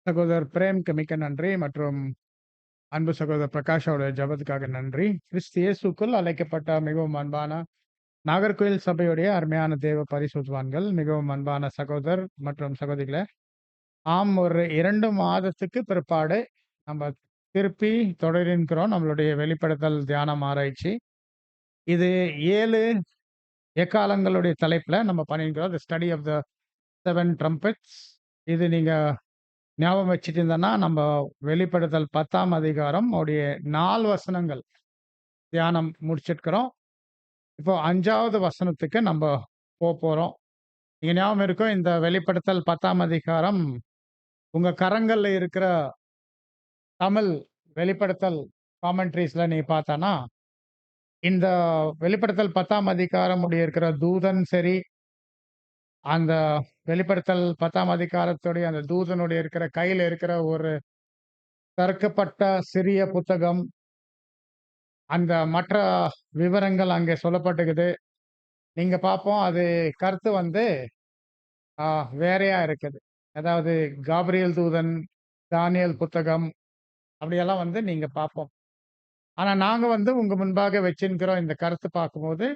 சகோதரர் பிரேம்க்கு மிக்க நன்றி மற்றும் அன்பு சகோதரர் பிரகாஷோட ஜெபத்துக்காக நன்றி. கிறிஸ்து இயேசுக்குள் அழைக்கப்பட்ட மிகவும் அன்பான நாகர்கோயில் சபையுடைய அருமையான தேவ பரிசுத்தவான்கள், மிகவும் அன்பான சகோதரர் மற்றும் சகோதரிகளே, ஒரு 2 மாதத்துக்கு பிற்பாடு நம்ம திருப்பி தொடர்கிறோம் நம்மளுடைய வெளிப்படுத்தல் தியானம் ஆராய்ச்சி. இது 7 எக்காலங்களுடைய தலைப்புல நம்ம பண்ணியிருக்கிறோம். The study of the 7 trumpets. இது நீங்க ஞாபகம் வச்சுட்டு இருந்தோம்னா, நம்ம வெளிப்படுத்தல் 10ஆம் அதிகாரம் உடைய 4 வசனங்கள் தியானம் முடிச்சிருக்கிறோம். இப்போ 5வது வசனத்துக்கு நம்ம போறோம். நீங்க ஞாபகம் இருக்கும், இந்த வெளிப்படுத்தல் 10ஆம் அதிகாரம் உங்க கரங்கள்ல இருக்கிற தமிழ் வெளிப்படுத்தல் காமெண்ட்ரீஸ்ல நீ பார்த்தானா, இந்த வெளிப்படுத்தல் 10ஆம் அதிகாரம் உடைய இருக்கிற தூதன் சரி, அந்த வெளிப்படுத்தல் 10ஆம் அதிகாரத்துடைய அந்த தூதனுடைய இருக்கிற கையில இருக்கிற ஒரு திறக்கப்பட்ட சிறிய புத்தகம், அந்த மற்ற விவரங்கள் அங்கே சொல்லப்பட்டிருக்குது. நீங்க பார்ப்போம், அது கருத்து வந்து ஆ வேறையா இருக்குது. அதாவது காபிரியேல் தூதன், தானியேல் புத்தகம் அப்படியெல்லாம் வந்து நீங்க பார்ப்போம். ஆனா நாங்க வந்து உங்க முன்பாக வச்சிருக்கிறோம் இந்த கருத்து பார்க்கும்போது,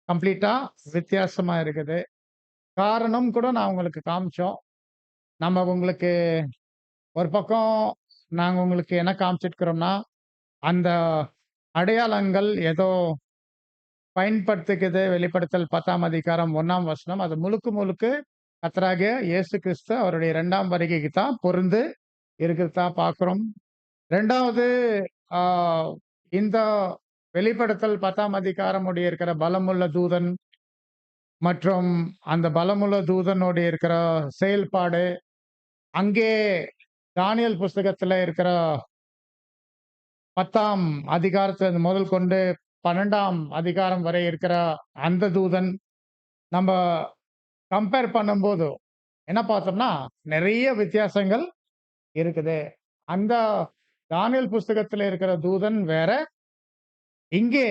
கம்ப்ளீட்டா வித்தியாசமா இருக்குது. காரணம் கூட நான் உங்களுக்கு காமிச்சோம். நம்ம உங்களுக்கு ஒரு பக்கம் நாங்க உங்களுக்கு என்ன காமிச்சிருக்கிறோம்னா, அந்த அடையாளங்கள் ஏதோ பயன்படுத்திக்குது. வெளிப்படுத்தல் 10ஆம் அதிகாரம் 1ஆம் வசனம். அது முழுக்க முழுக்க கர்த்தராகிய இயேசு கிறிஸ்து அவருடைய 2ஆம் வருகைக்கு தான் பொருந்து இருக்கிறதா பார்க்கிறோம். 2வது ஆ இந்த வெளிப்படுத்தல் 10ஆம் அதிகாரம் உடைய இருக்கிற பலமுள்ள தூதன் மற்றும் அந்த பலமுள்ள தூதனோடு இருக்கிற செயல்பாடு, அங்கே தானியேல் புஸ்தகத்துல இருக்கிற 10ஆம் அதிகாரத்துல முதல் கொண்டு 12ஆம் அதிகாரம் வரை இருக்கிற அந்த தூதன், நம்ப கம்பேர் பண்ணும்போது என்ன பார்த்தோம்னா, நெறைய வித்தியாசங்கள் இருக்குது. அந்த தானியேல் புஸ்தகத்துல இருக்கிற தூதன் வேற, இங்கே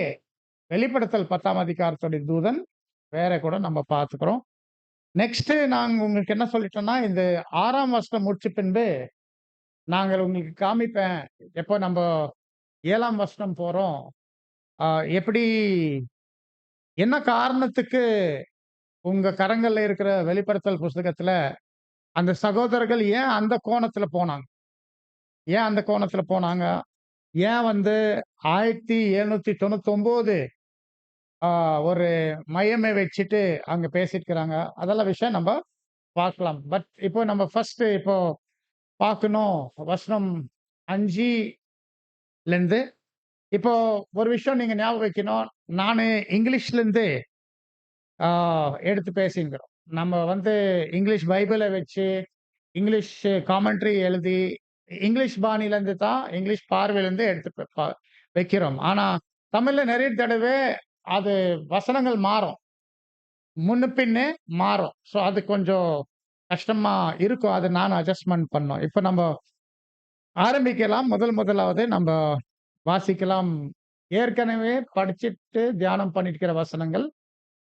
வெளிப்படுத்தல் 10ஆம் அதிகாரத்துடைய தூதன் வேற கூட நம்ம பார்த்துக்கிறோம். நெக்ஸ்ட் நாங்க உங்களுக்கு என்ன சொல்லிட்டோம்னா, இந்த 6ஆம் வசனம் முடிச்ச பின்பு, நாங்கள் உங்களுக்கு காமிப்பேன். எப்போ நம்ப 7ஆம் வசனம் போறோம். அ எப்படி என்ன காரணத்துக்கு உங்க கரங்கள்ல இருக்கிற வெளிப்படுத்தல் புஸ்தகத்துல, அந்த சகோதரர்கள் ஏன் அந்த கோணத்துல போனாங்க? ஏன் அந்த கோணத்துல போனாங்க? ஏன் வந்து 1799 ஆ ஒரு மையமே வச்சுட்டு அங்க பேசியிருக்கிறாங்க. அதெல்லாம் விஷயம் நம்ப பார்க்கலாம். பட் இப்போ நம்ம ஃபர்ஸ்ட் இப்போ பார்க்கணும். வசனம் 5லேருந்து இப்போ ஒரு விஷயம் நீங்க ஞாபகம் வைக்கணும். நானு இங்கிலீஷ்லேருந்து ஆ எடுத்து பேசியிருக்கிறோம். நம்ம வந்து இங்கிலீஷ் பைபிள வச்சு, இங்கிலீஷ் காமெண்ட்ரி எழுதி, இங்கிலீஷ் பாணியிலேருந்து தான் இங்கிலீஷ் பார்வையிலேருந்து எடுத்து வைக்கிறோம். ஆனா, தமிழ்ல நெறைய தடவை அது வசனங்கள் மாறும். முன்ன பின்னே மாறும். ஸோ அது கொஞ்சம் கஷ்டமா இருக்கும். அத நானும் அட்ஜஸ்ட்மென்ட் பண்ணோம். இப்ப நம்ப ஆரம்பிக்கலாம். முதலாவது நம்ப வாசிக்கலாம். ஏற்கனவே படிச்சுட்டு தியானம் பண்ணியிருக்கிற வசனங்கள்.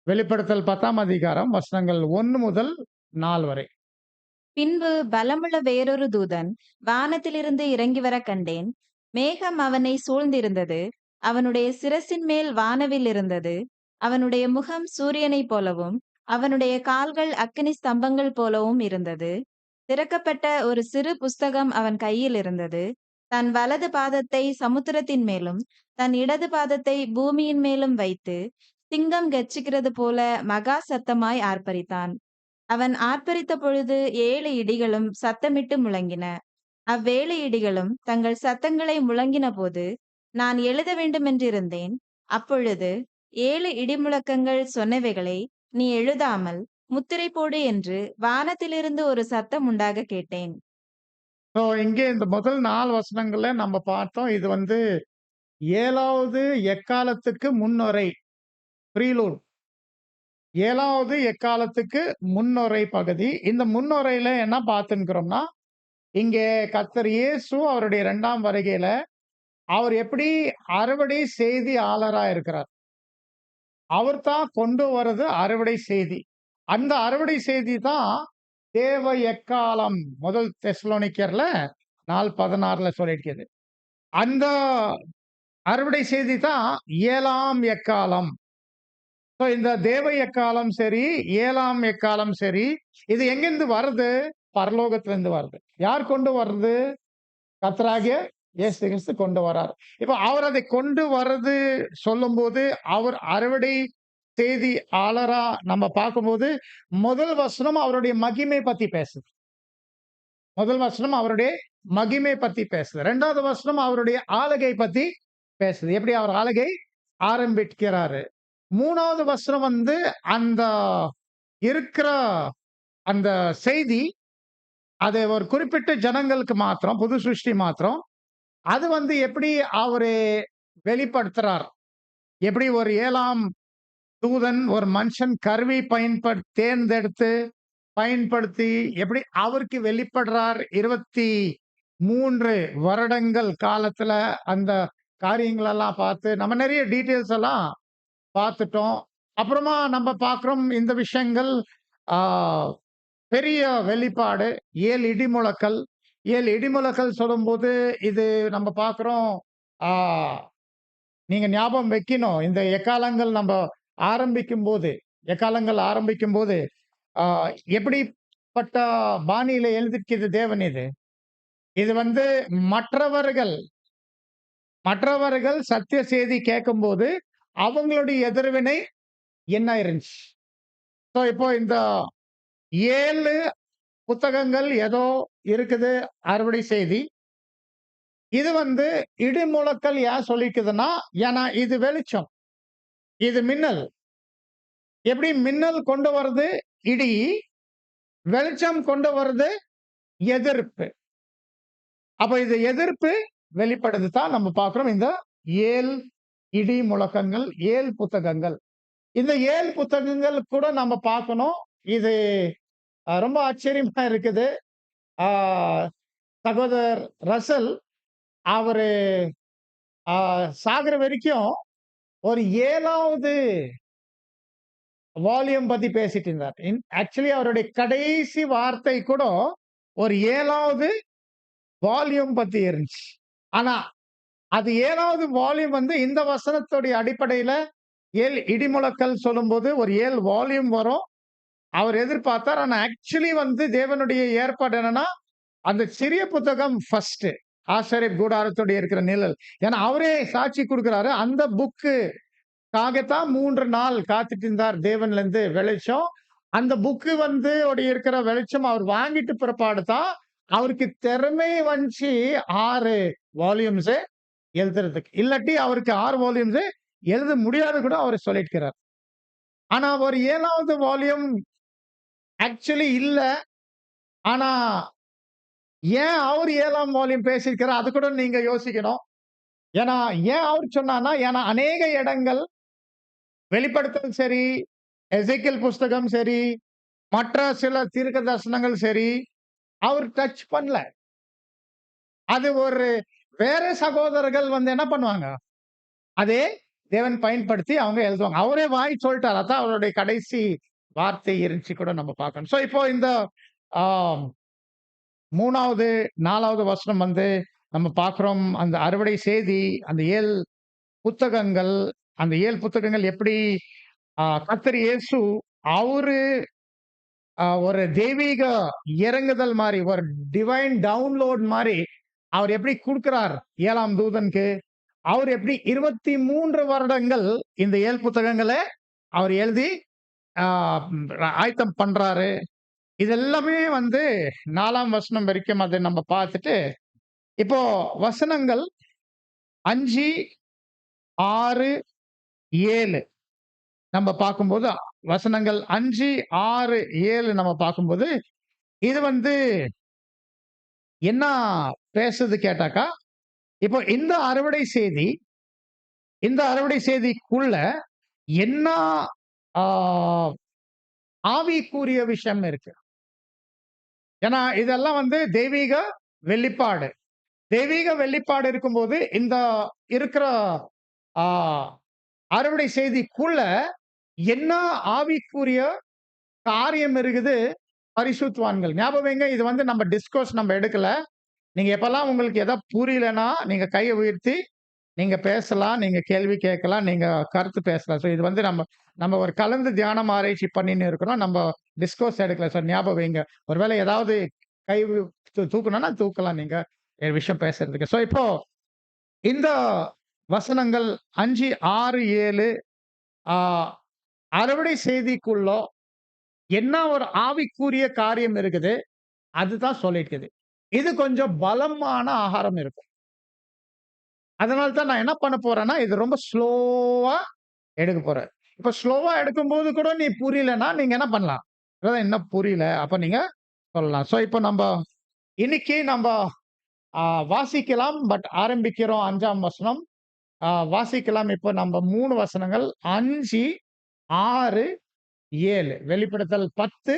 வெளிப்படுத்தல் 10ஆம் அதிகாரம் வசனங்கள் 1 முதல் 4 வரை. பின்பு பலமுள்ள வேறொரு தூதன் வானத்திலிருந்து இறங்கி வர கண்டேன். மேகம் அவனை சூழ்ந்திருந்தது. அவனுடைய சிரசின் மேல் வானவில் இருந்தது. அவனுடைய முகம் சூரியனைப் போலவும், அவனுடைய கால்கள் அக்கினி ஸ்தம்பங்கள் போலவும் இருந்தது. திறக்கப்பட்ட ஒரு சிறு புஸ்தகம் அவன் கையில் இருந்தது. தன் வலது பாதத்தை சமுத்திரத்தின் மேலும், தன் இடது பாதத்தை பூமியின் மேலும் வைத்து, சிங்கம் கெர்ச்சிக்கிறது போல மகா சத்தமாய் ஆர்ப்பரித்தான். அவன் ஆர்ப்பரித்த பொழுது 7 இடிகளும் சத்தமிட்டு முழங்கின. அவ்வேழு இடிகளும் தங்கள் சத்தங்களை முழங்கினபோது, நான் எழுத வேண்டுமென்றிருந்தேன். அப்பொழுது 7 இடிமுழக்கங்கள் சொன்னவைகளை நீ எழுதாமல் முத்திரை போடு என்று வானத்திலிருந்து ஒரு சத்தம் உண்டாகக் கேட்டேன். ஸோ இங்கே இந்த முதல் 4 வசனங்கள்ல நம்ம பார்த்தோம். இது வந்து 7வது எக்காலத்துக்கு முன்னுரை. ப்ரீலூட். 7வது எக்காலத்துக்கு முன்னுரை பகுதி. இந்த முன்னுரையில என்ன பார்த்துன்னுக்கிறோம்னா, இங்கே கர்த்தர் இயேசு அவருடைய 2ஆம் வருகையில, அவர் எப்படி அறுவடை செய்தியாளரா இருக்கிறார். அவர் தான் கொண்டு வர்றது அறுவடை செய்தி. அந்த அறுவடை செய்தி தான் தேவ எக்காலம் முதல் தெசலோனிக்கர்ல 4:16 சொல்லியிருக்கிறது. அந்த அறுவடை செய்தி தான் 7ஆம் எக்காலம். இந்த தேவ எக்காலம் சரி, 7ஆம் எக்காலம் சரி, இது எங்கிருந்து வருது? பரலோகத்திலிருந்து வருது. யார் கொண்டு வர்றது? கர்த்தராகிய இயேசு கிறிஸ்து கொண்டு வரார். இப்ப அவர் அதை கொண்டு வர்றது சொல்லும்போது, அவர் அறுவடை செய்தியாளரா நம்ம பார்க்கும்போது, முதல் வசனம் அவருடைய மகிமை பத்தி பேசுது. முதல் வசனம் அவருடைய மகிமை பத்தி பேசுது. 2வது வசனம் அவருடைய ஆளுகை பத்தி பேசுது. எப்படி அவர் ஆளுகை ஆரம்பிக்கிறாரு. 3வது வசனம் வந்து அந்த இருக்கிற அந்த செய்தி, அது ஒரு குறிப்பிட்ட ஜனங்களுக்கு மாத்திரம், புது சிருஷ்டி மாத்திரம். அது வந்து எப்படி அவரு வெளிப்படுத்துறார்? எப்படி ஒரு 7ஆம் தூதன் ஒரு மனுஷன் கருவி தேர்ந்தெடுத்து பயன்படுத்தி எப்படி அவருக்கு வெளிப்படுறார் 23 வருடங்கள் காலத்துல அந்த காரியங்கள் எல்லாம் பார்த்து நம்ம நிறைய டீட்டெயில்ஸ் எல்லாம் பார்த்துட்டோம். அப்புறமா நம்ம பார்க்கிறோம் இந்த விஷயங்கள். ஆ, பெரிய வெளிப்பாடு 7 இடிமுழக்கல். 7 இடிமுழக்கல் சொல்லும்போது இது நம்ம பார்க்கிறோம். ஆ, நீங்க ஞாபகம் வைக்கணும். இந்த எக்காலங்கள் நம்ம ஆரம்பிக்கும்போது ஆ, எப்படிப்பட்ட பாணியில எழுதியிருக்கிறது தேவன் இது? இது வந்து மற்றவர்கள் மற்றவர்கள் சத்திய செய்தி கேட்கும்போது அவங்களுடைய எதிர்வினை என்ன இருந்துச்சு? இப்போ இந்த 7 புத்தகங்கள் ஏதோ இருக்குது அறுவடை செய்தி. இது வந்து இடிமுழக்கல் ஏன் சொல்லிக்குதுன்னா, ஏன்னா இது வெளிச்சம். இது மின்னல். எப்படி மின்னல் கொண்டு வருது இடி, வெளிச்சம் கொண்டு வருது எதிர்ப்பு. அப்ப இது எதிர்ப்பு வெளிப்படுது தான் நம்ம பார்க்கிறோம். இந்த 7 இடி முழக்கங்கள், 7 புத்தகங்கள். இந்த 7 புத்தகங்கள் கூட நம்ம பார்க்கணும். இது ரொம்ப ஆச்சரியமா இருக்குது. ஆ, சகோதரர் ரசல் அவரு ஆ, சாகுற வரைக்கும் ஒரு 7வது வால்யூம் பத்தி பேசிட்டு இருந்தார். ஆக்சுவலி அவருடைய கடைசி வார்த்தை கூட ஒரு 7வது வால்யூம் பத்தி இருந்துச்சு. ஆனா அது 7வது வால்யூம் வந்து இந்த வசனத்துடைய அடிப்படையில 7 இடிமுழக்கல் சொல்லும்போது ஒரு 7 வால்யூம் வரும். அவர் எதிர்பார்த்தார். ஆனா ஆக்சுவலி வந்து தேவனுடைய ஏற்பாடு என்னன்னா, அந்த சிறிய புத்தகம் ஃபர்ஸ்ட் ஆசாரியர் கூடாரத்தோட இருக்கிற நிழல். ஏன்னா அவரே சாட்சி கொடுக்கிறாரு. அந்த புக்குக்காகத்தான் 3 நாள் காத்துட்டு இருந்தார் தேவன்ல இருந்து வெளிச்சம். அந்த புக்கு வந்து இருக்கிற வெளிச்சம் அவர் வாங்கிட்டு பிற்பாடு தான் அவருக்கு திறமை வந்துச்சு 6 வால்யூம்ஸ் எழுதுறதுக்கு. இல்லாட்டி அவருக்கு 6 வால்யூம்ஸ் எழுத முடியாது கூட அவர் சொல்லியிருக்கிறார். ஆனா ஒரு 7வது வால்யூம் ஆக்சுவலி இல்ல. ஆனா ஏன் அவர் 7ஆம் வால்யூம் பேசியிருக்கிறார்? அது கூட நீங்க யோசிக்கணும். ஏன்னா ஏன் அவர் சொன்னார்னா, ஏன்னா அநேக இடங்கள் வெளிப்படுத்தல் சரி, எசேக்கியேல் புஸ்தகம் சரி, மற்ற சில தீர்க்க தரிசனங்கள் சரி, அவர் டச் பண்ணல. அது ஒரு வேற சகோதரர்கள் வந்து என்ன பண்ணுவாங்க? அதே தேவன் பயன்படுத்தி அவங்க எழுதுவாங்க. அவரே வாய் சொல்லிட்டார். அதான் அவருடைய கடைசி வார்த்தை இருந்துச்சு கூட நம்ம பார்க்கணும். இப்போ இந்த ஆ, 3வது, 4வது வசனம் வந்து நம்ம பார்க்கிறோம். அந்த அறுவடை செய்தி, அந்த 7 புத்தகங்கள், அந்த 7 புத்தகங்கள் எப்படி கர்த்தர் இயேசு அவரு ஒரு தெய்வீக இறங்குதல் மாரி, ஒரு டிவைன் டவுன்லோட் மாரி அவர் எப்படி குடுக்கிறார் 7ஆம் தூதனுக்கு. அவர் எப்படி 23 வருடங்கள் இந்த 7 புத்தகங்கள அவர் எழுதி ஆ, ஆயத்தம் பண்றாரு. இது எல்லாமே வந்து 4ஆம் வசனம் வரைக்கும் அதை நம்ம பார்த்துட்டு, இப்போ வசனங்கள் 5, 6, 7 நம்ம பார்க்கும்போது, வசனங்கள் 5, 6, 7 நம்ம பார்க்கும்போது, இது வந்து என்ன பேசுது கேட்டாக்கா, இப்போ இந்த அறுவடை செய்திக்குள்ள என்ன ஆ, ஆவிக்குரிய விஷயம் இருக்கு. ஏன்னா இதெல்லாம் வந்து தெய்வீக வெளிப்பாடு. தெய்வீக வெளிப்பாடு இருக்கும்போது, இந்த இருக்கிற ஆ, அறுவடை செய்திக்குள்ள என்ன ஆவிக்குரிய காரியம் இருக்குது? பரிசுத்தவான்கள். ஞாபகம் வைங்க, இது வந்து நம்ம டிஸ்கோர்ஸ் நம்ம எடுக்கல. நீங்க எப்பல்லாம் உங்களுக்கு எதா புரியலன்னா, நீங்க கைய உயர்த்தி நீங்க பேசலாம், நீங்க கேள்வி கேட்கலாம், நீங்க கருத்து பேசலாம். இது வந்து நம்ம நம்ம ஒரு கலந்து தியானம் ஆராய்ச்சி பண்ணின்னு இருக்கிறோம். நம்ம டிஸ்கோர்ஸ் எடுக்கல. ஞாபகம் வைங்க. ஒருவேளை ஏதாவது கை தூக்கணும்னா தூக்கலாம் நீங்க. விஷயம் பேசுறதுக்கு. இப்போ இந்த வசனங்கள் 5, 6, 7 ஆ அறுவடை செய்திக்குள்ள என்ன ஒரு ஆவிக்குரிய காரியம் இருக்குது, அதுதான் சொல்லியிருக்குது. இது கொஞ்சம் பலமான ஆகாரம் இருக்கும். அதனால தான் நான் என்ன பண்ண போறேன்னா, இது ரொம்ப ஸ்லோவா எடுக்க போறேன். இப்ப ஸ்லோவா எடுக்கும்போது கூட நீ புரியலன்னா, நீங்க என்ன பண்ணலாம்? பிரதர் இன்னும் புரியல. அப்ப நீங்க சொல்லலாம். இப்ப இன்னைக்கு நம்ப அ வாசிக்கலாம். ஆரம்பிக்கிறோம் 5ஆம் வசனம். வாசிக்கலாம். இப்ப நம்ப 3 வசனங்கள் 5, 6, 7 வெளிப்படுத்தல் 10,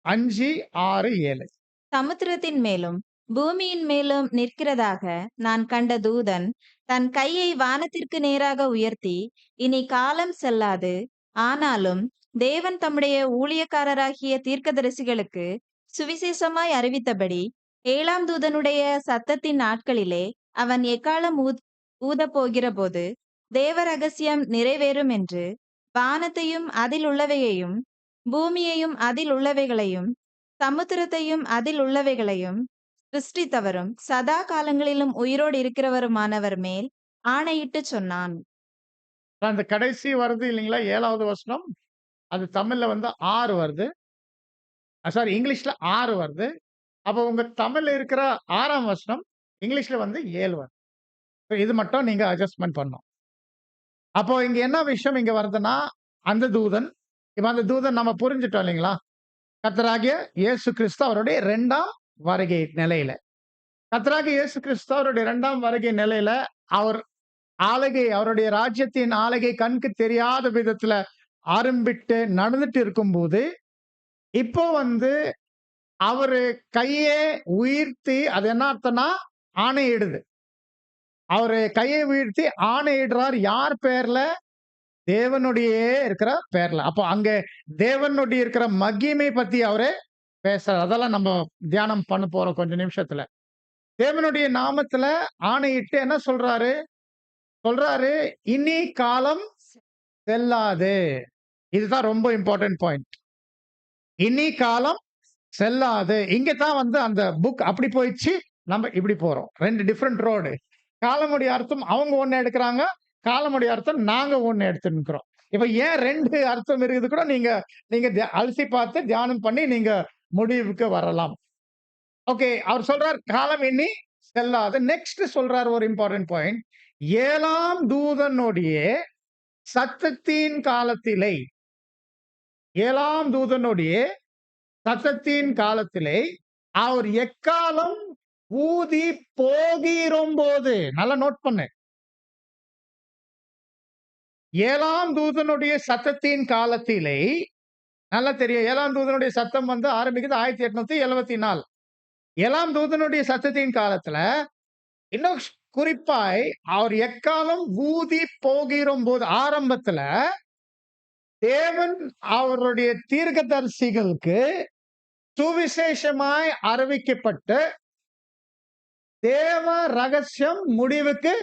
5, 6, 7. சமுத்திரத்தின் மேலும் பூமியின் மேலும் நிற்கிறதாக நான் கண்ட தூதன் தன் கையை வானத்திற்கு நேராக உயர்த்தி, இனி காலம் செல்லாது, ஆனாலும் தேவன் தம்முடைய ஊழியக்காரராகிய தீர்க்கதரிசிகளுக்கு சுவிசேஷமாய் அறிவித்தபடி 7ஆம் தூதனுடைய சத்தத்தின் நாட்களிலே அவன் எக்காளம் ஊதப் போகிறபோது தேவ ரகசியம் நிறைவேறும் என்று வானத்தையும் அதில் உள்ளவையையும் பூமியையும் அதில் உள்ளவைகளையும் சமுத்திரத்தையும் அதில் உள்ளவைகளையும் சிருஷ்டித்தவரும் சதா காலங்களிலும் உயிரோடு இருக்கிறவருமானவர் மேல் ஆணையிட்டுச் சொன்னான். அந்த கடைசி வருது இல்லைங்களா? 7வது வசனம். அது தமிழ்ல வந்து 6 வருது. சாரி, இங்கிலீஷ்ல 6 வருது. அப்ப உங்க தமிழ்ல இருக்கிற 6ஆம் வசனம், இங்கிலீஷ்ல வந்து 7 வருது. இது மட்டும் நீங்க அட்ஜஸ்ட்மென்ட் பண்ணணும். அப்போ இங்க என்ன விஷயம் இங்க வருதுன்னா, அந்த தூதன், இப்ப அந்த தூதன் நம்ம புரிஞ்சுட்டோம் இல்லைங்களா? கர்த்தராகிய இயேசு கிறிஸ்து அவருடைய 2ஆம் வருகை நிலையில. கர்த்தராகிய இயேசு கிறிஸ்து அவருடைய 2ஆம் வருகை நிலையில, அவர் அவருடைய ராஜ்யத்தின் ஆளுகை கண்ணுக்கு தெரியாத விதத்துல ஆரம்பிட்டு நடந்துட்டு இருக்கும்போது, இப்போ வந்து அவரு கையே உயர்த்தி அது என்ன அர்த்தம்னா, ஆணையிடுது. அவரு கையை உயர்த்தி ஆணையிடுறார். யார் பேர்ல? தேவனுடையே இருக்கிற பேர்ல. அப்போ அங்க தேவனுடைய இருக்கிற மகிமை பத்தி அவரு பேசுறார். அதெல்லாம் நம்ம தியானம் பண்ண போறோம் கொஞ்ச நிமிஷத்துல. தேவனுடைய நாமத்துல ஆணையிட்டு என்ன சொல்றாரு? சொல்றாரு, "இனி காலம் செல்லாது." இதுதான் ரொம்ப இம்பார்ட்டன்ட் பாயிண்ட். "இனி காலம் செல்லாது." இங்க தான் வந்து அந்த புக் அப்படி போயிடுச்சு. நம்ம இப்படி போறோம். 2 டிஃபரண்ட் ரோடு. காலமுடைய அர்த்தம் அவங்க ஒண்ணு எடுக்குறாங்க. காலமுடைய அர்த்தம் நாங்க ஒண்ணு எடுத்துன்னுக்கிறோம். இப்ப ஏன் 2 அர்த்தம் இருக்குது கூட நீங்க நீங்க அலசி பார்த்து தியானம் பண்ணி நீங்க முடிவுக்கு வரலாம். ஓகே. அவர் சொல்றார் காலம் எண்ணி செல்லாது. நெக்ஸ்ட் சொல்றார் ஒரு இம்பார்ட்டன்ட் பாயிண்ட். 7ஆம் தூதனுடைய சத்தத்தின் காலத்திலே 7ஆம் தூதனுடைய சத்தத்தின் காலத்திலே அவர் எக்காலம் ஊதி போகிறம்போது, நல்லா நோட் பண்ணு. 7ஆம் தூதனுடைய சத்தத்தின் காலத்திலே, நல்லா தெரியும். 7ஆம் தூதனுடைய சத்தம் வந்து ஆரம்பிக்குது 1874. 7ஆம் தூதனுடைய சத்தத்தின் காலத்துல, இன்னும் குறிப்பாய் அவர் எக்காலம் ஊதி போகிறம்போது, ஆரம்பத்துல தேவன் அவருடைய தீர்க்கதரிசிகளுக்கு சுவிசேஷமாய் அறிவிக்கப்பட்டு, தேவ ரகசியம் முடிவுக்கு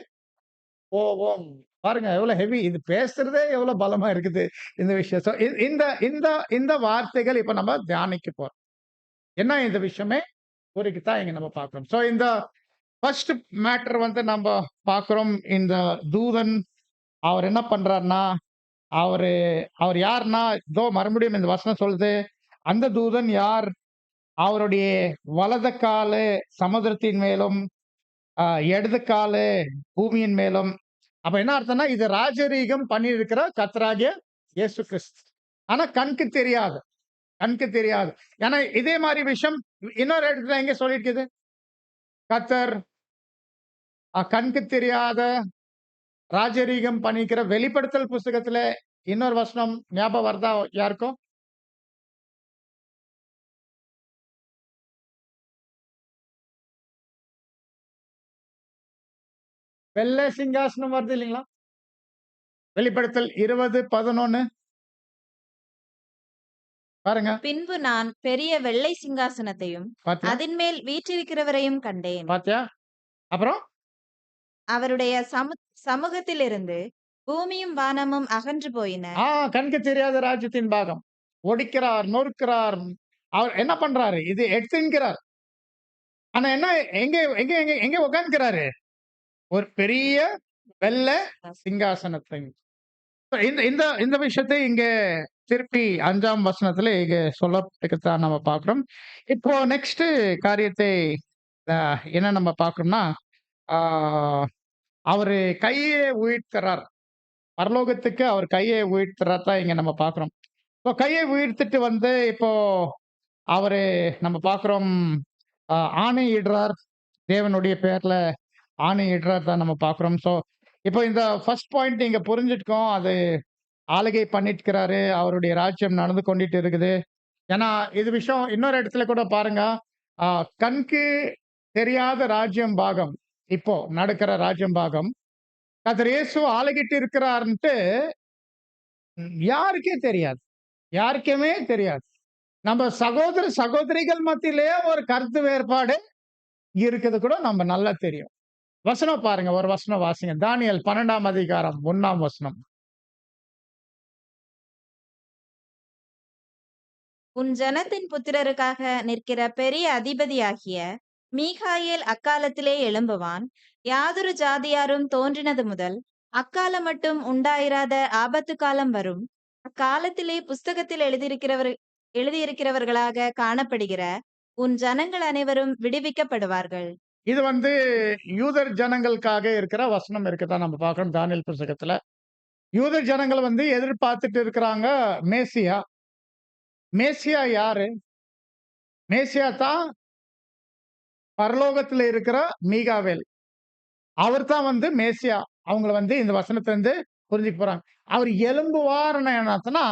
போவோம். பாருங்க எவ்வளவு ஹெவி. இது பேசுறதே எவ்வளவு பலமா இருக்குது இந்த விஷயம். இந்த இந்த இந்த வார்த்தைகள் இப்ப நம்ம தியானிக்க போறோம். என்ன இந்த விஷயமே குறிக்குத்தான் இங்க நம்ம பார்க்கிறோம். இந்த ஃபர்ஸ்ட் மேட்டர் வந்து நம்ம பார்க்கிறோம். இந்த தூதன் அவர் என்ன பண்றாருன்னா, அவரு அவர் யாருன்னா, இதோ மறுபடியும் இந்த வசனம் சொல்லுது. அந்த தூதன் யார்? அவருடைய வலது காலு சமுத்திரத்தின் மேலும், இடது காலு பூமியின் மேலும். அப்ப என்ன அர்த்தம்னா, இது ராஜரீகம் பண்ணியிருக்கிற கர்த்தராகிய இயேசு கிறிஸ்து. ஆனா கண்ணுக்கு தெரியாது. கண்ணுக்கு தெரியாது. ஏன்னா இதே மாரி விஷயம் இன்னொரு இடத்துல எங்க சொல்லியிருக்குது? கர்த்தர் கண்ணுக்கு தெரியாத ராஜரீகம் பண்ணிக்கிற வெளிப்படுத்தல் புஸ்தகத்துல இன்னொரு வசனம் ஞாபகம் வருதா யாருக்கும்? வெள்ளை சிங்காசனம் வருது இல்லைங்களா? வெளிப்படுத்தல் 20:11. பாருங்க. பின்பு நான் பெரிய வெள்ளை சிங்காசனத்தையும் பாத்தியா? அதின்மேல் வீற்றிருக்கிறவரையும் கண்டேன். பாத்தியா? அப்புறம்? அவருடைய சமூகத்திலிருந்து பூமியும் வானமும் அகன்று போயின. கண்ணுக்கு தெரியாத ராஜ்யத்தின் பாகம். ஒடிக்கிறார், நொறுக்கிறார். அவர் என்ன பண்றாரு? இது எடுத்துக்கிறார். ஆனா என்ன எங்க எங்க எங்க எங்க உட்கார்ந்துக்கிறாரு? ஒரு பெரிய வெள்ளை சிங்காசனத்தை. இந்த இந்த இந்த விஷயத்தை இங்க திருப்பி 5ஆம் வசனத்துல இங்க சொல்லப்பட்டிருக்கத்தான் நம்ம பார்க்கிறோம். இப்போ நெக்ஸ்ட் காரியத்தை என்ன நம்ம பார்க்கிறோம்னா, ஆ அவரு கையை உயர்த்துறார். பரலோகத்துக்கு அவர் கையை உயர்த்துறத இங்க நம்ம பார்க்கிறோம். இப்போ கையை உயர்த்திட்டு வந்து இப்போ அவரு நம்ம பார்க்கிறோம், அ ஆணையிடுறார். தேவனுடைய பேர்ல ஆணையிடுறத நம்ம பார்க்கிறோம். இப்போ இந்த ஃபர்ஸ்ட் பாயிண்ட் நீங்க புரிஞ்சுட்டுக்கோம். அது ஆளுகை பண்ணிட்டுருக்கிறாரு. அவருடைய ராஜ்யம் நடந்து கொண்டிட்டு இருக்குது. ஏன்னா, இது விஷயம் இன்னொரு இடத்துல கூட பாருங்க. அ கண்க்கு தெரியாத ராஜ்யம் பாகம். இப்போ நடக்கிற ராஜ்யம் பாகம். கர்த்தர் இயேசு ஆளுகிட்டு இருக்கிறார்ன்ட்டு யாருக்கே தெரியாது. யாருக்குமே தெரியாது. நம்ம சகோதர, சகோதரிகள் மத்தியிலேயே ஒரு கருத்து வேறுபாடு இருக்குது கூட நம்ம நல்லா தெரியும். வசனம் பாருங்க. ஒரு வசனம் வாசிங்க. தானியேல் 12ஆம் அதிகாரம் 1ஆம் வசனம். உன் ஜனத்தின் புத்திரருக்காக நிற்கிற பெரிய அதிபதியாகிய மீகாயேல் அக்காலத்திலே எழும்புவான். யாதொரு ஜாதியாரும் தோன்றினது முதல் அக்காலம் மட்டும் உண்டாயிராத ஆபத்து காலம் வரும். அக்காலத்திலே புஸ்தகத்தில் எழுதியிருக்கிறவர்களாக காணப்படுகிற உன் ஜனங்கள் அனைவரும் விடுவிக்கப்படுவார்கள். இது வந்து யூதர் ஜனங்களுக்காக இருக்கிற வசனம் இருக்குதான் நம்ம பார்க்கிறோம் தானியேல் புஸ்தகத்துல. யூதர் ஜனங்கள் வந்து எதிர்பார்த்துட்டு இருக்கிறாங்க மேசியா. மேசியா யாரு? மேசியா தான் பரலோகத்துல இருக்கிற மீகாவேல். அவர் தான் வந்து மேசியா. அவங்கள வந்து இந்த வசனத்துல இருந்து புரிஞ்சுக்க போறாங்க. அவர் எலும்புவார்ன்னு என்னத்துனா,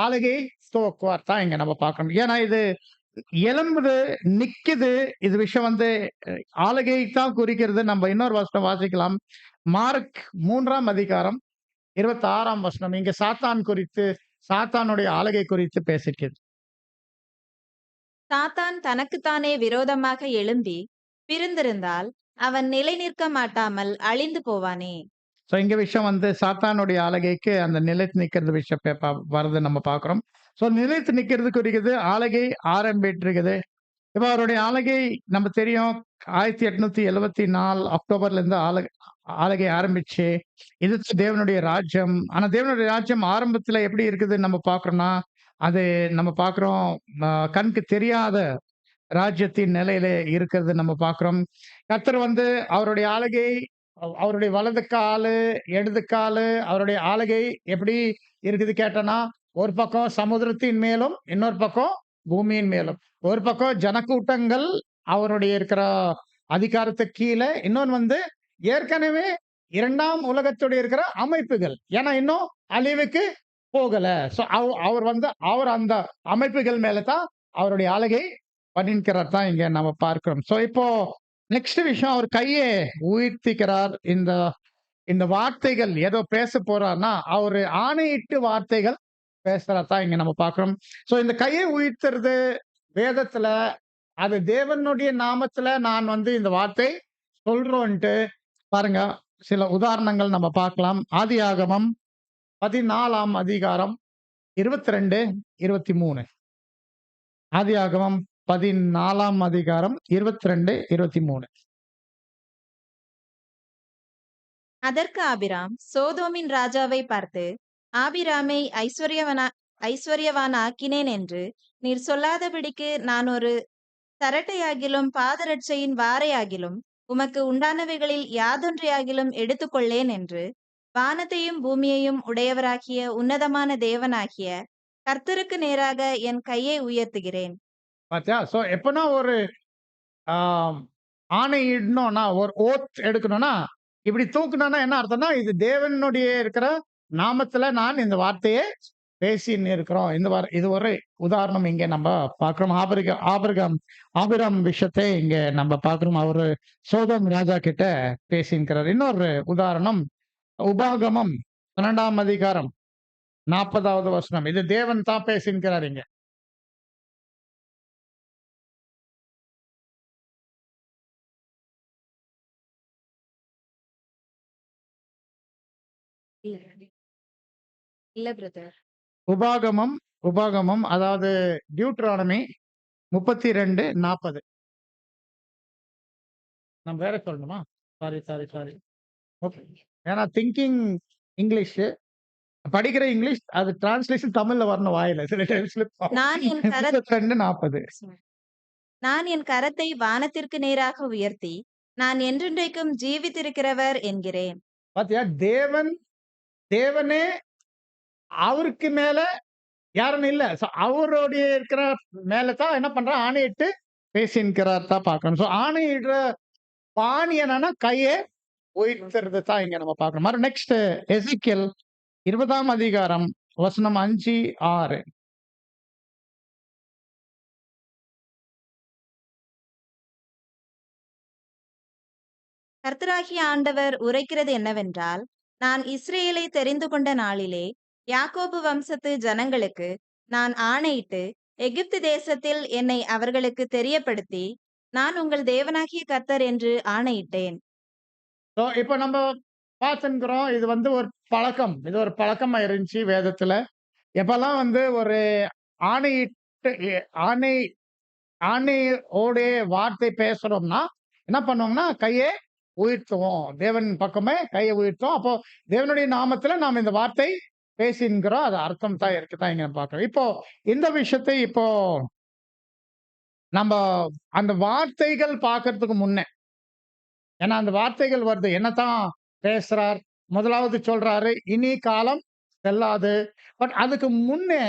ஆளுகை துவக்குவார் தான் இங்க நம்ம பார்க்கணும். ஏன்னா இது எலும்புது, நிக்குது. இது விஷயம் வந்து ஆளுகை தான் குறிக்கிறது. நம்ம இன்னொரு வசனம் வாசிக்கலாம். மார்க் 3ஆம் அதிகாரம் 26ஆம் வசனம். இங்க சாத்தான் குறித்து, சாத்தானுடைய ஆளுகை குறித்து பேசியிருக்கிறது. சாத்தான் தனக்குத்தானே விரோதமாக எழும்பி பிரிந்திருந்தால் அவன் நிலை நிற்க மாட்டாமல் அழிந்து போவானே. இங்க விஷயம் வந்து சாத்தானுடைய ஆளுகைக்கு அந்த நிலைத்து நிக்கிறது விஷயம் வருது நம்ம பார்க்கிறோம். நிலைத்து நிக்கிறது குறிக்குது. ஆளுகை ஆரம்பிட்டிருக்குது. இப்ப அவருடைய ஆளுகை நம்ம தெரியும். 1874 அக்டோபர்ல இருந்து ஆளுகை ஆரம்பிச்சு, இது தேவனுடைய ராஜ்யம். ஆனா தேவனுடைய ராஜ்யம் ஆரம்பத்துல எப்படி இருக்குதுன்னு நம்ம பார்க்கிறோம்னா, அது நம்ம பார்க்கிறோம் கண்ணுக்கு தெரியாத ராஜ்யத்தின் நிலையில இருக்கிறது நம்ம பார்க்கிறோம். கர்த்தர் வந்து அவருடைய ஆளுகை, அவருடைய வலது காலு, இடது காலு, அவருடைய ஆளுகை எப்படி இருக்குது கேட்டனா, ஒரு பக்கம் சமுத்திரத்தின் மேலும், இன்னொரு பக்கம் பூமியின் மேலும். ஒரு பக்கம் ஜனக்கூட்டங்கள் அவருடைய இருக்கிற அதிகாரத்துக்கு கீழ, இன்னொன்னு வந்து ஏற்கனவே 2ஆம் உலகத்துடைய இருக்கிற அமைப்புகள். ஏன்னா இன்னும் அழிவுக்கு போகல. அவர் வந்து அவர் அந்த அமைப்புகள் மேல தான் அவருடைய ஆளுகை பண்ணியிருக்கிறார் தான் இங்க நம்ம பார்க்கிறோம். இப்போ நெக்ஸ்ட் விஷயம் அவர் கையை உயர்த்திக்கிறார். இந்த இந்த வார்த்தைகள் ஏதோ பேச போறார்னா, அவரு ஆணையிட்டு வார்த்தைகள் பேசுறதா இங்க நம்ம பார்க்கிறோம். இந்த கையை உயர்த்துறது வேதத்துல, அது தேவனுடைய நாமத்துல நான் வந்து இந்த வார்த்தை சொல்றோன்ட்டு பாருங்க. சில உதாரணங்கள் நம்ம பார்க்கலாம். ஆதியாகமம் 14ஆம் அதிகாரம் 22, 23. ஆதியாகமம் 14ஆம் அதிகாரம் 22, 23. அதற்கு ஆபிராம் சோதோமின் ராஜாவை பார்த்து, ஆபிராமை ஐஸ்வர்யவானாக்கினேன் என்று நீர் சொல்லாதபடிக்கு நான் ஒரு சரட்டையாகிலும் பாதரட்சையின் வாரையாகிலும் உமக்கு உண்டானவைகளில் யாதொன்றையாகிலும் எடுத்துக்கொள்ளேன் என்று வானத்தையும் பூமியையும் உடையவராகிய உன்னதமான தேவனாகிய கர்த்தருக்கு நேராக என் கையை உயர்த்துகிறேன். பாத்தியா? எப்பனா ஒரு ஆணையிடணும்னா, ஒரு ஓத் எடுக்கணும்னா, இப்படி தூக்கணும்னா என்ன அர்த்தம்னா, இது தேவனுடைய இருக்கிற நாமத்துல நான் இந்த வார்த்தையை பேசின்னு இருக்கிறோம். இது ஒரு உதாரணம் இங்க நம்ம பார்க்கிறோம். ஆபிரகாம் விஷயத்தை இங்க நம்ம பார்க்கிறோம். அவரு சோதோம் ராஜா கிட்ட பேசியிருக்கிறார். இன்னொரு உதாரணம் உபாகமம் 12ஆம் அதிகாரம் 40வது வசனம். இது தேவன் தான் பேசியிருக்கிறார் இங்க. இல்ல. இல்ல பிரதர். உபாகமம் உபாகமம் அதாவது டியூட்ரானமி 32:40. நான் வேற சொல்லணுமா? Sorry, sorry, sorry. ஓகே. ஏன்னா திங்கிங் இங்கிலீஷ், படிக்கிற இங்கிலீஷ், அது டிரான்ஸ்லேஷன் தமிழ்ல வரணும் வாயில. சில டைம் ஸ்லிப் ஆகும். நான் என் கரத் 32:40. நான் என் கரத்தை வானத்திற்கு நேராக உயர்த்தி, நான் என்றென்றைக்கும் ஜீவித்திருக்கிறவர் என்கிறேன். பாத்தியா? தேவனே அவருக்கு மேல யாரும் இல்ல. அவருடைய இருக்கிற மேல தான் என்ன பண்றான்? ஆணையிட்டு பேசின்கிறார் தான் பார்க்கணும். ஆணையிடுற பாணி என்னன்னா, கையை உயர்த்துறது தான் இங்க நம்ம பார்க்கணும். நெக்ஸ்ட் எசேக்கியேல் 20ஆம் அதிகாரம் வசனம் 5, 6. கர்த்தராகிய ஆண்டவர் உரைக்கிறது என்னவென்றால், நான் இஸ்ரவேலை தெரிந்து கொண்ட நாளிலே, யாக்கோபு வம்சத்து ஜனங்களுக்கு நான் ஆணையிட்டு, எகிப்து தேசத்தில் என்னை அவர்களுக்கு தெரியப்படுத்தி, நான் உங்கள் தேவனாகிய கர்த்தர் என்று ஆணையிட்டேன். இப்ப நம்ம பார்த்துக்கிறோம். இது ஒரு பழக்கம். இது ஒரு பழக்கமா இருந்துச்சு வேதத்துல. எப்பல்லாம் ஒரு ஆணையிட்டு ஆணை ஆணையோட வார்த்தை பேசுறோம்னா, என்ன பண்ணுவோம்னா, கையை உயர்த்துவோம். தேவன் பக்கமே கையை உயர்த்துவோம். அப்போ தேவனுடைய நாமத்துல நாம் இந்த வார்த்தை பேசின்கிறோம். அது அர்த்தம் தான் இருக்குதான் இங்க பார்க்கிறோம். இப்போ இந்த விஷயத்தை இப்போ நம்ம அந்த வார்த்தைகள் பார்க்கறதுக்கு முன்னே, ஏன்னா அந்த வார்த்தைகள் வருது. என்னத்தான் பேசுறார்? முதலாவது சொல்றாரு, இனி காலம் செல்லாது. பட் அதுக்கு முன்னே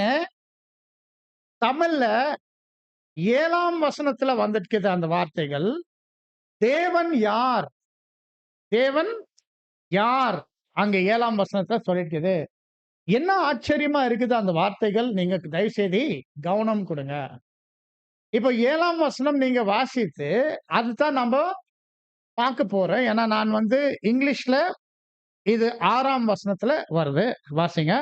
தமிழ்ல 7ஆம் வசனத்துல வந்துருக்குது அந்த வார்த்தைகள். தேவன் யார்? தேவன் யார்? அங்க 7ஆம் வசனத்துல சொல்லிருக்குது. என்ன ஆச்சரியமா இருக்குது அந்த வார்த்தைகள். நீங்க தயவு செய்து கவனம் கொடுங்க. இப்ப 7ஆம் வசனம் நீங்க வாசித்து, அதுதான் நம்ம பார்க்க போறோம். ஏன்னா நான் இங்கிலீஷ்ல இது 6ஆம் வசனத்துல வருது. வாசிங்க.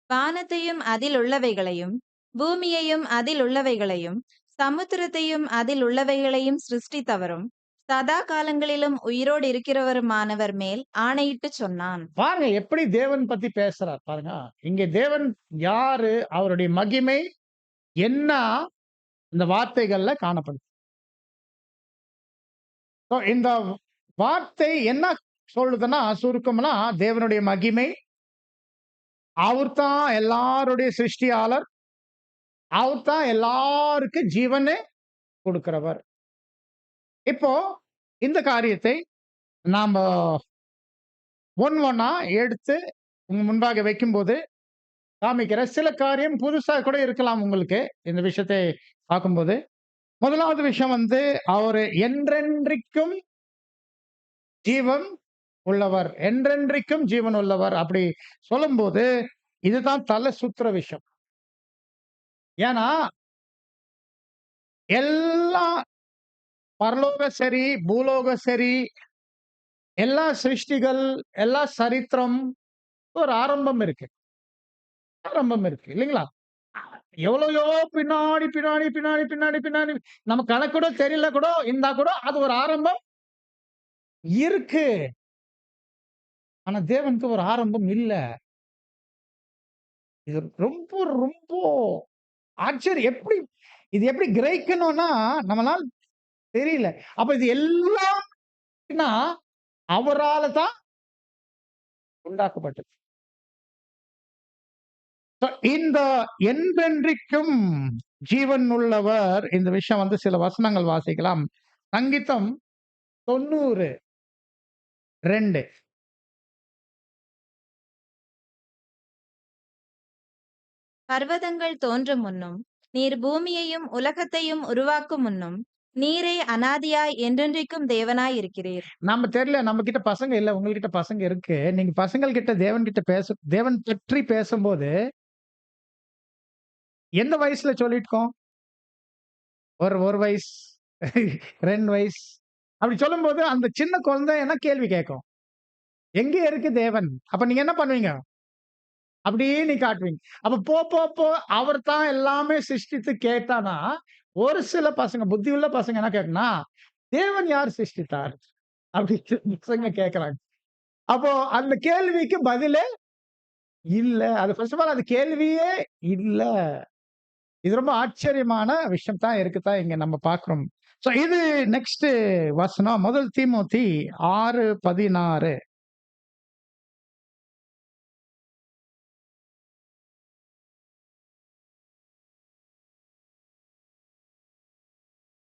வானத்தையும் அதில் உள்ளவைகளையும், பூமியையும் அதில் உள்ளவைகளையும், சமுத்திரத்தையும் அதில் உள்ளவைகளையும் சிருஷ்டித்தவரும், சதா காலங்களிலும் உயிரோடு இருக்கிறவருமானவர் மேல் ஆணையிட்டு சொன்னான். பாருங்க எப்படி தேவன் பத்தி பேசுறார் பாருங்க. இங்க தேவன் யாரு? அவருடைய மகிமை என்ன? இந்த வார்த்தைகள்ல காணப்படுது. இந்த வார்த்தை என்ன சொல்லுதுன்னா, சுருக்கம்னா தேவனுடைய மகிமை. அவர்தான் எல்லாருடைய சிருஷ்டியாளர். அவர்தான் எல்லாருக்கும் ஜீவனை கொடுக்கிறவர். இப்போ இந்த காரியத்தை நாம ஒவ்வொன்னா எடுத்து உங்க முன்பாக வைக்கும்போது காமிக்கிற சில காரியம் புதுசா கூட இருக்கலாம் உங்களுக்கு இந்த விஷயத்தை பார்க்கும்போது. முதலாவது விஷயம் அவரு என்றென்றைக்கும் ஜீவன் உள்ளவர். என்றென்றைக்கும் ஜீவன் உள்ளவர் அப்படி சொல்லும்போது இதுதான் தலை சுத்துற விஷயம். ஏன்னா எல்லா பரலோக சரி, பூலோக சரி, எல்லா சிருஷ்டிகள், எல்லா சரித்திரம் ஒரு ஆரம்பம் இருக்கு. ஆரம்பம் இருக்கு இல்லைங்களா? எவ்வளவோ பின்னாடி பின்னாடி பின்னாடி பின்னாடி பின்னாடி நம்ம கணக்கு கூட தெரியல கூட இருந்தா கூட அது ஒரு ஆரம்பம் இருக்கு. ஆனா தேவனுக்கு ஒரு ஆரம்பம் இல்ல. இது ரொம்ப ரொம்ப ஆச்சரியம். இது எப்படி கிரகிக்கணும்னா நம்மளால தெரியல. அப்ப இது எல்லாம் அவரால தான் உண்டாக்கப்பட்டது. இந்த என்றென்றைக்கும் ஜீவன் உள்ளவர் இந்த விஷயம் சில வசனங்கள் வாசிக்கலாம். சங்கீதம் 90:2. பர்வதங்கள் தோன்றும் முன்னும், நீர் பூமியையும் உலகத்தையும் உருவாக்கும் முன்னும், நீரே அனாதியாய் என்றென்றைக்கும் தேவனாய் இருக்கிறீர். நம்ம தெரியல, நம்ம கிட்ட பசங்க இல்ல. உங்ககிட்ட பசங்க இருக்கு. நீங்க பசங்கள் கிட்ட தேவன் கிட்ட தேவன் பற்றி பேசும்போது எந்த வயசுல சொல்லிருக்கோம்? ஒரு வயசு, 2 வயசு அப்படி சொல்லும்போது அந்த சின்ன குழந்தை என்ன கேள்வி கேட்கும்? எங்க இருக்கு தேவன்? அப்ப நீங்க என்ன பண்ணுவீங்க? அப்படியே நீ காட்டுவீங்க. அப்ப போ அவர் தான் எல்லாமே சிருஷ்டித்து கேட்டானா, ஒரு சில பசங்க புத்தியுள்ள பசங்க என்ன கேட்கும்னா, தேவன் யார் சிருஷ்டித்தார்? அப்படின்னு பசங்க கேட்கறாங்க. அப்போ அந்த கேள்விக்கு பதிலே இல்ல. அது ஃபர்ஸ்ட் ஆஃப் ஆல் அது கேள்வியே இல்ல. இது ரொம்ப ஆச்சரியமான விஷயம் தான் இருக்குதான் இங்க நம்ம பார்க்கிறோம். சோ இது நெக்ஸ்ட் வசனம் 1 தீமோத்தி 6:16.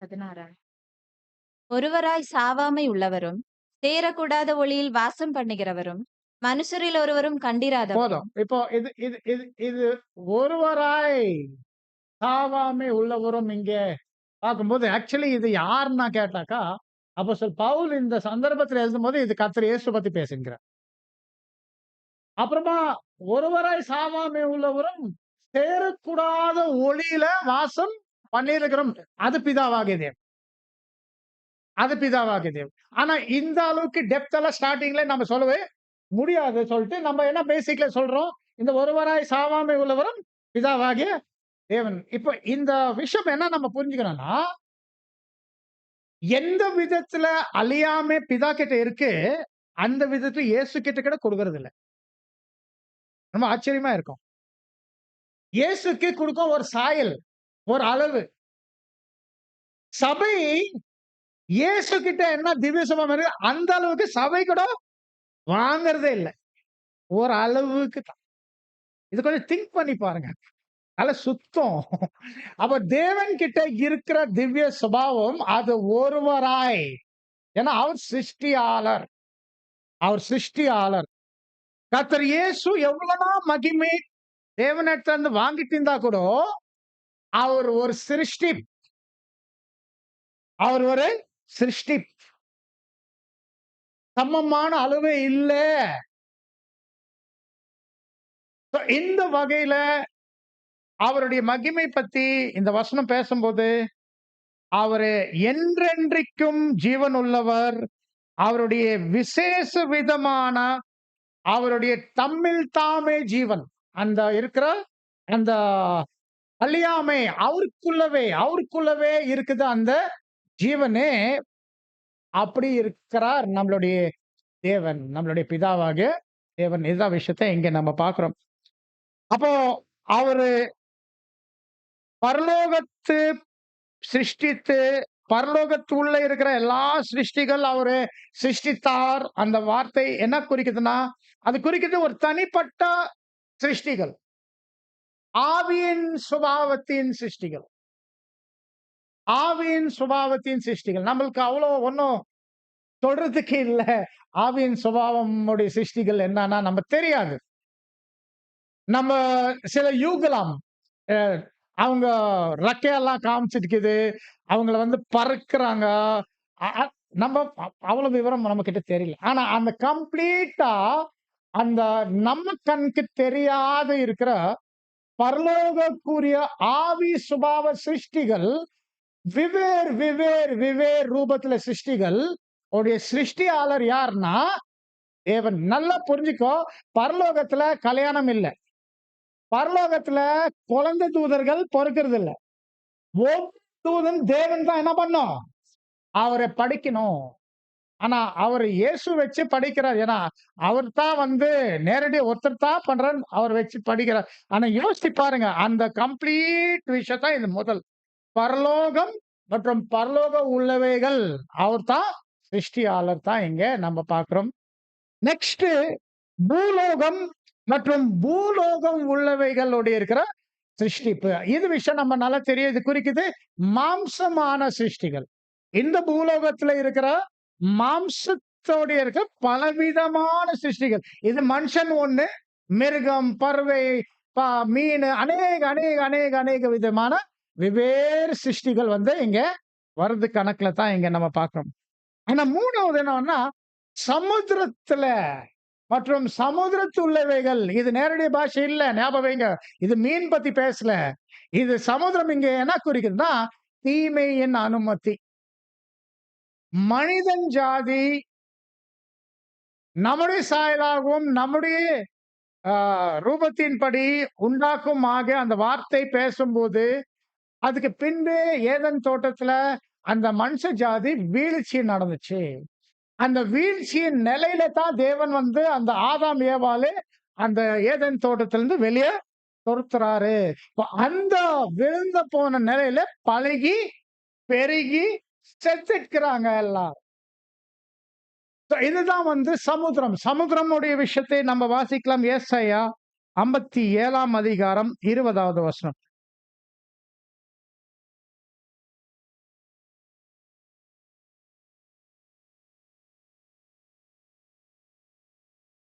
16. ஒருவராய் சாவாமை உள்ளவரும், சேரக்கூடாத ஒளியில் வாசம் பண்ணுகிறவரும், மனுஷரில் ஒருவரும் கண்டிராதவரும். போதும். இப்போ இது இது இது இது ஒருவராய் சாவாமை உள்ளவரும் இங்க பார்க்கும்போது ஆக்சுவலி இது யாருன்னா கேட்டாக்கா, அப்போஸ்தலன் பவுல் இந்த சந்தர்ப்பத்துல எழுதும்போது இது கர்த்தர் இயேசு பத்தி பேசுகிறார். அப்புறமா ஒருவராய் சாவாமை உள்ளவரும் சேரக்கூடாத ஒளியில வாசம் பண்ணியிருக்கிறோம். அது பிதாவாகிய தேவன். அது பிதாவாகிய தேவன். ஆனா இந்த அளவுக்கு டெப்த் எல்லாம் ஸ்டார்டிங்ல நம்ம சொல்லவே முடியாது சொல்லிட்டு நம்ம என்ன பேசிக்ல சொல்றோம், இந்த ஒருவராய் சாவாமை உள்ளவரும் பிதாவாகிய தேவன். இப்ப இந்த விஷயம் என்ன நம்ம புரிஞ்சுக்கணும்னா, எந்த விதத்துல அழியாம பிதா கிட்ட இருக்கு, அந்த விதத்துல இயேசு கிட்ட கூட கொடுக்கறது இல்ல. ரொம்ப ஆச்சரியமா இருக்கும். இயேசுக்கு கொடுக்கும் ஒரு சாயல், ஒரு அளவு. சபை இயேசு கிட்ட என்ன திவ்ய சுபாவம் இருக்கு, அந்த அளவுக்கு சபை கூட வாங்குறதே இல்ல. ஒரு அளவுக்கு தான். இது கொஞ்சம் திங்க் பண்ணி பாருங்க. நல்ல சுத்தம். அப்ப தேவன் கிட்ட இருக்கிற திவ்ய சுபாவம் அது ஒருவராய். ஏன்னா அவர் சிருஷ்டியாளர். அவர் சிருஷ்டியாளர். கர்த்தர் இயேசு எவ்வளவுதான் மகிமை தேவனிடத்துல இருந்து வாங்கிட்டு இருந்தா கூட, அவர் ஒரு சிருஷ்டி. அவர் ஒரு சிருஷ்டி. சமமான அளவே இல்ல. So, இந்த வகையில அவருடைய மகிமை பத்தி இந்த வசனம் பேசும்போது, அவரு என்றென்றைக்கும் ஜீவன் உள்ளவர். அவருடைய விசேஷ விதமான அவருடைய தம்மில் தாமே ஜீவன். அந்த இருக்கிற அந்த அழியாமை அவருக்குள்ளவே இருக்குது அந்த ஜீவனே. அப்படி இருக்கிறார் நம்மளுடைய தேவன். நம்மளுடைய பிதாவாகிய தேவன். இதுதான் விஷயத்த இங்க நம்ம பார்க்கிறோம். அப்போ அவரு பரலோகத்து சிருஷ்டித்து, பரலோகத்துள்ள இருக்கிற எல்லா சிருஷ்டிகள் அவரு சிருஷ்டித்தார். அந்த வார்த்தை என்ன குறிக்குதுன்னா, அது குறிக்குது ஒரு தனிப்பட்ட சிருஷ்டிகள். ஆவியின் சுபாவத்தின் சிருஷ்டிகள். ஆவியின் சுபாவத்தின் சிருஷ்டிகள். நம்மளுக்கு அவ்வளோ ஒண்ணும் சொல்றதுக்கு இல்ல. ஆவியின் சுபாவம் உடைய சிருஷ்டிகள் என்னன்னா நம்ம தெரியாது. நம்ம சில யூகலாம். அ அவங்க ரெக்கையெல்லாம் காமிச்சிருக்குது. அவங்கள வந்து பறக்குறாங்க. அ அ நம்ம அவ்வளவு விவரம் நம்மகிட்ட தெரியல. ஆனா அந்த கம்ப்ளீட்டா அந்த நம்ம கண்ணுக்கு தெரியாத இருக்கிற பரலோகக்குரிய ஆவி சுபாவ சிருஷ்டிகள் வெவ்வேறு ரூபத்துல சிருஷ்டிகள். உடைய சிருஷ்டியாளர் யாருன்னா தேவன். நல்லா புரிஞ்சுக்கோ. பரலோகத்துல கல்யாணம் இல்ல. பரலோகத்துல குழந்தை தூதர்கள் பொறுக்கிறது இல்ல. ஒவ்வொரு தூதன் தேவன் தான் என்ன பண்ணும், அவரை படிக்கணும். ஆனா அவர் இயேசு வச்சு படிக்கிறார். ஏன்னா அவர் தான் வந்து நேரடி ஒருத்தர் தான் பண்றார். அவர் வச்சு படிக்கிறார். ஆனா யோசிச்சு பாருங்க, அந்த கம்ப்ளீட் விஷயத்தான் இது முதல். பரலோகம் மற்றும் பரலோக உள்ளவைகள் அவர் தான் சிருஷ்டியாளர் தான் இங்க நம்ம பார்க்கிறோம். நெக்ஸ்ட் பூலோகம் மற்றும் பூலோகம் உள்ளவைகளுடைய இருக்கிற சிருஷ்டிப்பு. இது விஷயம் நம்ம நல்லா தெரியும். இது குறிக்குது மாம்சமான சிருஷ்டிகள். இந்த பூலோகத்துல இருக்கிற மாம்சத்தோட இருக்க பலவிதமான சிருஷ்டிகள். இது மனுஷன் ஒண்ணு, மிருகம், பறவை, மீன், அநேக விதமான வெவ்வேறு சிருஷ்டிகள் வந்து இங்க வருது கணக்குல தான் இங்க நம்ம பார்க்கிறோம். ஆனா மூணாவது என்னன்னா சமுத்திரத்துல மற்றும் சமுத்திரத்து உள்ளவைகள். இது நேரடி பாஷை இல்ல, ஞாபகம் வைங்க. இது மீன் பத்தி பேசல. இது சமுத்திரம் இங்க என்ன குறிக்குதுன்னா தீமையின் அனுமதி. மனிதன் ஜாதி நம்முடைய சாயலாகவும் நம்முடைய ரூபத்தின்படி உண்டாக்கும் ஆக அந்த வார்த்தை பேசும்போது அதுக்கு பின்பு ஏதன் தோட்டத்துல அந்த மனுஷ ஜாதி வீழ்ச்சி நடந்துச்சு. அந்த வீழ்ச்சியின் நிலையில தான் தேவன் வந்து அந்த ஆதாம் ஏவாளு அந்த ஏதேன் தோட்டத்திலிருந்து வெளியே துரத்துறாரு. இப்ப அந்த விழுந்து போன நிலையில பழகி, பெருகி செத்துக்கிறாங்க எல்லாம். இதுதான் சமுத்திரம். சமுத்திரமுடைய விஷயத்தை நம்ம வாசிக்கலாம். ஏசாயா 57ஆம் அதிகாரம் 20வது வசனம்.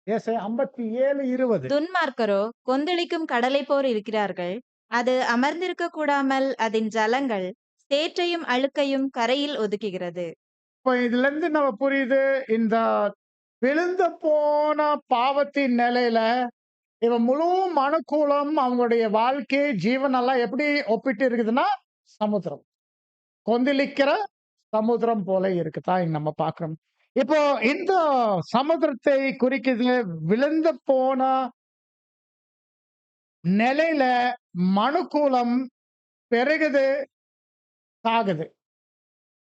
ஏசாயா 57:20. துன்மார்க்கரோ கொந்தளிக்கும் கடலை போல் இருக்கிறார்கள். அது அமர்ந்திருக்க கூடாமல் அதன் ஜலங்கள் சேற்றையும் அழுக்கையும் கரையில் ஒதுக்குகிறது. இப்ப இதுல இருந்து நம்ம புரியுது, இந்த விழுந்து போன பாவத்தின் நிலையில இவன் முழு மனுக்குலம் அவங்களுடைய வாழ்க்கை ஜீவன் எல்லாம் எப்படி ஒப்பிட்டு இருக்குதுன்னா சமுத்திரம், கொந்தளிக்கிற சமுத்திரம் போல இருக்குதான் இங்க நம்ம பாக்குறோம். இப்போ இந்த சமுத்திரத்தை குறிக்குது. விழுந்து போன நிலையில மனுக்குலம் பெருகுது, சாகுது.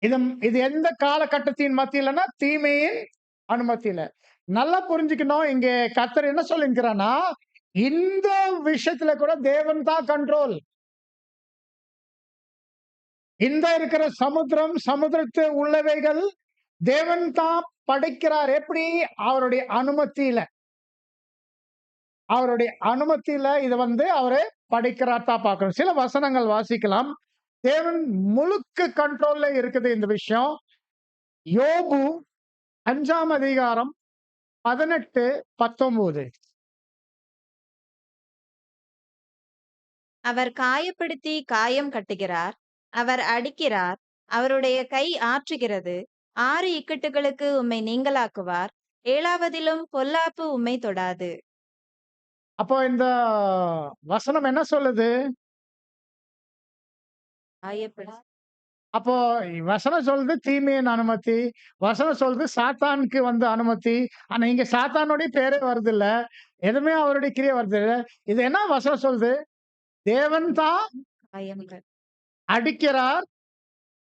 இது எந்த காலகட்டத்தின் மத்தியிலன்னா தீமையின் அனுமதியில. நல்லா புரிஞ்சுக்கணும். இங்க கர்த்தர் என்ன சொல்லிருக்கிறான்னா, இந்த விஷயத்துல கூட தேவன் தான் கண்ட்ரோல். இந்த இருக்கிற சமுத்திரம், சமுத்திரத்து உள்ளவைகள் தேவன் தான் படைக்கிறார். எப்படி? அவருடைய அனுமதியில. அவருடைய அனுமதியில இத அவரு படைக்கிறார் தான் பார்க்கிறோம். சில வசனங்கள் வாசிக்கலாம். தேவன் முழுக்க கண்ட்ரோல்ல இருக்குது இந்த விஷயம். யோபு 5ஆம் அதிகாரம் 18, 19. அவர் காயப்படுத்தி காயம் கட்டுகிறார். அவர் அடிக்கிறார். அவருடைய கை ஆற்றுகிறது. 6 இக்கட்டுகளுக்கு உம்மை நீங்கலாக்குவார். 7வதிலும் பொல்லாப்பு உம்மை தொடாது. அப்போ இந்த வசனம் என்ன சொல்லுது? காயப்படு அப்போ வசனம் சொல்லுது தீமையின் அனுமதி. வசனம் சொல்லுது சாத்தானுக்கு அனுமதி. ஆனா இங்க சாத்தானுடைய பேரே வருது இல்ல. எதுவுமே அவருடைய கிரியை வருது இல்ல. இது என்ன வசனம் சொல்லுது? தேவன் தான் காயங்கள் அடிக்கிறார்,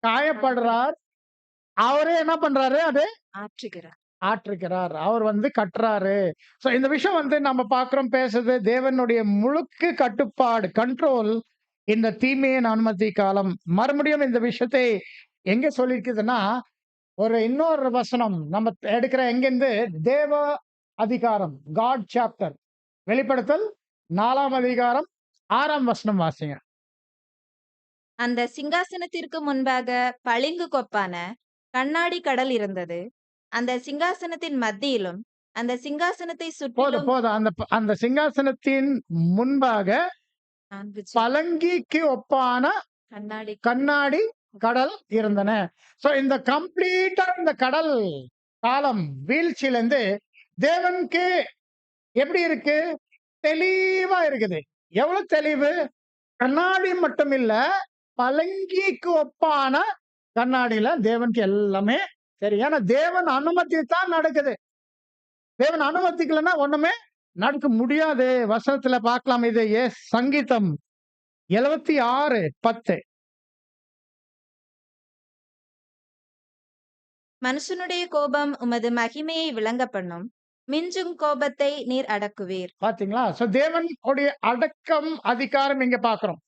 காயப்படுறார். அவரே என்ன பண்றாரு? அது ஆற்றுகிறார். ஆற்றுகிறார். அவர் கட்டுறாரு. சோ இந்த விஷயம் நம்ம பார்க்கிறோம், பேசுது. தேவனுடைய முழுக்க கட்டுப்பாடு, கண்ட்ரோல் இந்த தீமையின் அனுமதி காலம். மறுபடியும் இந்த விஷயத்தை எங்க சொல்லிருக்குதுன்னா, இன்னொரு வசனம் நம்ம எடுக்கிற எங்கிருந்து? தேவ அதிகாரம், காட் சாப்டர், வெளிப்படுத்தல் 4ஆம் அதிகாரம் 6ஆம் வசனம் வாசிங்க. அந்த சிங்காசனத்திற்கு முன்பாக பளிங்கு கொப்பான கண்ணாடி கடல் இருந்தது. அந்த சிங்காசனத்தின் மத்தியிலும் அந்த சிங்காசனத்தை சுற்றிலும் போதும். அந்த சிங்காசனத்தின் முன்பாக 4 பலங்கிக்கு ஒப்பான கண்ணாடி கண்ணாடி கடல் இருந்தன. சோ இந்த கம்ப்ளீட்டா இந்த கடல் காலம் வீழ்ச்சியில இருந்து தேவனுக்கு எப்படி இருக்கு? தெளிவா இருக்குது. எவ்வளவு தெளிவு? கண்ணாடி மட்டும் இல்ல, பலங்கிக்கு ஒப்பான கண்ணாடியில தேவனுக்கு எல்லாமே தெரியும். ஏன்னா தேவன் அனுமதி தான் நடக்குது. தேவன் அனுமதிக்கலன்னா ஒண்ணுமே நடக்க முடியாது. வசனத்துல பார்க்கலாம். இது சங்கீதம் 76:10. மனுஷனுடைய கோபம் உமது மகிமையை விளங்க பண்ணும். மிஞ்சும் கோபத்தை நீர் அடக்குவீர். பாத்தீங்களா? சோ தேவன் உடைய அடக்கம், அதிகாரம் இங்க பாக்குறோம்.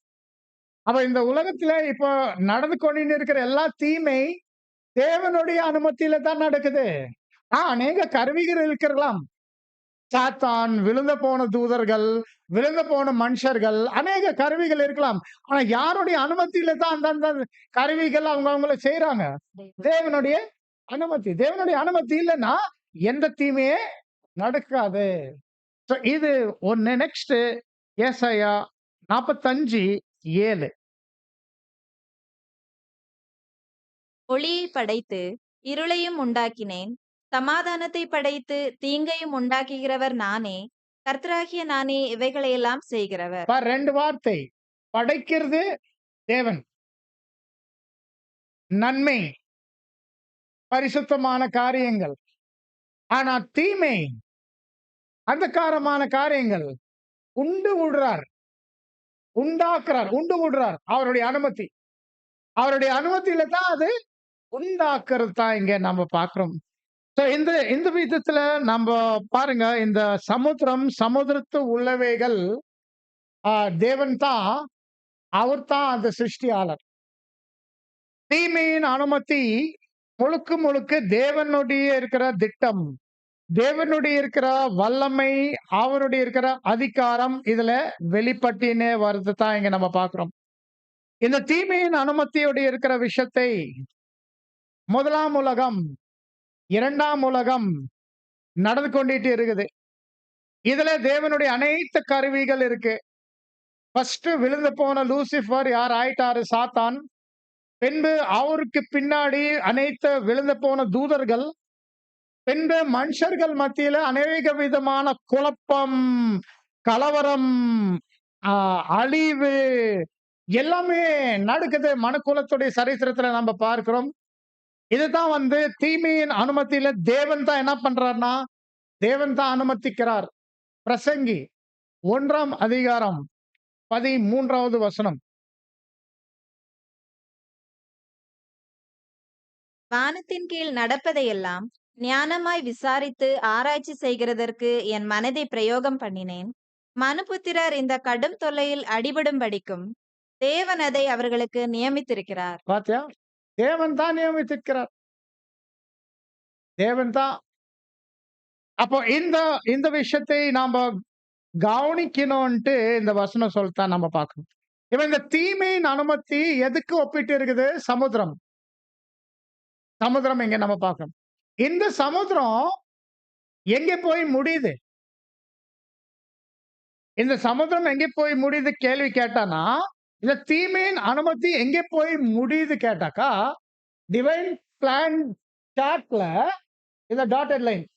அப்ப இந்த உலகத்துல இப்போ நடந்து கொண்டு இருக்கிற எல்லா தீமை தேவனுடைய அனுமதியில தான் நடக்குது. அநேக கருவிகள் இருக்கலாம். சாத்தான், விழுந்து போன தூதர்கள், விழுந்து போன மனுஷர்கள், அநேக கருவிகள் இருக்கலாம். ஆனா யாருடைய அனுமதியில தான் அந்தந்த கருவிகள் அவங்கள செய்யறாங்க? தேவனுடைய அனுமதி. தேவனுடைய அனுமதி இல்லைன்னா எந்த தீமையே நடக்காது. So, இது ஒண்ணு. நெக்ஸ்ட் ஏசாயா 45:7. ஒளியை படைத்து இருளையும் உண்டாக்கினேன். சமாதானத்தை படைத்து தீங்கையும் உண்டாக்குகிறவர் நானே. கர்த்தராகிய நானே இவைகளையெல்லாம் செய்கிறவர். 2 வார்த்தை. படைக்கிறது தேவன், நன்மை, பரிசுத்தமான காரியங்கள். ஆனா தீமை, அந்தகாரமான காரியங்கள் உண்டு விடுறார், உண்டாக்குறார், உண்டு விடுறார். அவருடைய அனுமதி. அவருடைய அனுமதியில தான் அது உண்டாக்குறது தான் இங்க நம்ம பாக்குறோம். So இந்த இந்த விதத்துல நம்ப பாருங்க, இந்த சமுத்திரத்து உள்ளவைகள் தேவன் தான், அவர் தான் அந்த சிருஷ்டியாளர். தீமையின் அனுமதி முழுக்க முழுக்க தேவனுடைய இருக்கிற திட்டம். தேவனுடைய இருக்கிற வல்லமை, அவருடைய இருக்கிற அதிகாரம் இதுல வெளிப்பட்டுனே வருது தான் இங்க நம்ம பார்க்கிறோம். இந்த தீமையின் அனுமதியோடு இருக்கிற விஷயத்தை முதலாம் உலகம், இரண்டாம் உலகம் நடந்து கொண்டிட்டு இருக்குது. இதுல தேவனுடைய அனைத்து கருவிகள் இருக்கு. ஃபர்ஸ்ட் விழுந்து போன லூசிஃபர் யார் ஆயிட்டாரு? சாத்தான். பின்பு அவருக்கு பின்னாடி அனைத்து விழுந்து போன தூதர்கள். பின்பு மனுஷர்கள் மத்தியில அநேக விதமான குழப்பம், கலவரம், அழிவு எல்லாமே நடக்குது. மனுக்குலத்துடைய சரித்திரத்துல நம்ம பார்க்கிறோம். இதுதான் வந்து தீமையின் அனுமதியில தேவன் தான் என்ன பண்றாருன்னா, தேவன் தான் அனுமதிக்கிறார். பிரசங்கி 1ஆம் அதிகாரம் 13வது வசனம். வானத்தின் கீழ் நடப்பதையெல்லாம் ஞானமாய் விசாரித்து ஆராய்ச்சி செய்கிறதற்கு என் மனதை பிரயோகம் பண்ணினேன். மனுபுத்திரர் இந்த கடும் தொல்லையில் அடிபடும்படிக்கும் தேவன் அதை அவர்களுக்கு நியமித்திருக்கிறார். பாத்தியா? தேவன் தான் நியமித்திருக்கிறார். தேவன் தான். அப்போ இந்த விஷயத்தை நாம கவனிக்கணும்ட்டு இந்த வசனம் சொல்லத்தான் நம்ம பார்க்கணும். இப்ப இந்த தீமையின் அனுமதி எதுக்கு ஒப்பிட்டு இருக்குது? சமுத்திரம். சமுத்திரம் இங்க நம்ம பார்க்கணும். இந்த சமுத்திரம் எங்க போய் முடியுது? இந்த சமுத்திரம் எங்க போய் முடியுது கேள்வி கேட்டானா, இந்த தீமையின் அனுமதி எங்க போய் முடியுது கேட்டாக்கா, டிவைன் பிளான் சார்ட்ல இந்த டாட்டட் லைன்.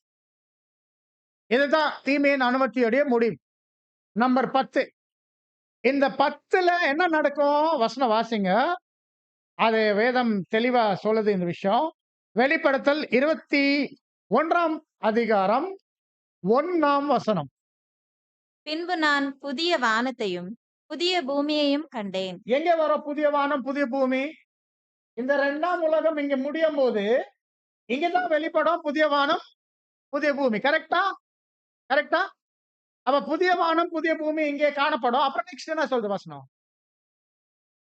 இதுதான் தீமையின் அனுமதியுடைய முடிவு. நம்பர் 10. இந்த 10ல என்ன நடக்கும்? வசனம் வாசிங்க. அது வேதம் தெளிவா சொல்லுது இந்த விஷயம். வெளிப்படுத்தல் 21ஆம் அதிகாரம் 1ஆம் வசனம். பின்பு நான் புதிய வானத்தையும் புதிய பூமியையும் கண்டேன். எங்க வரும் புதிய வானம், புதிய பூமி? இந்த 2ஆம் உலகம் இங்க முடியும் போது இங்கதான் வெளிப்படும் புதிய வானம், புதிய பூமி. கரெக்டா? கரெக்டா? அப்ப புதிய வானம், புதிய பூமி இங்கே காணப்படும். அப்புறம் நெக்ஸ்ட் என்ன சொல்றது வசனம்?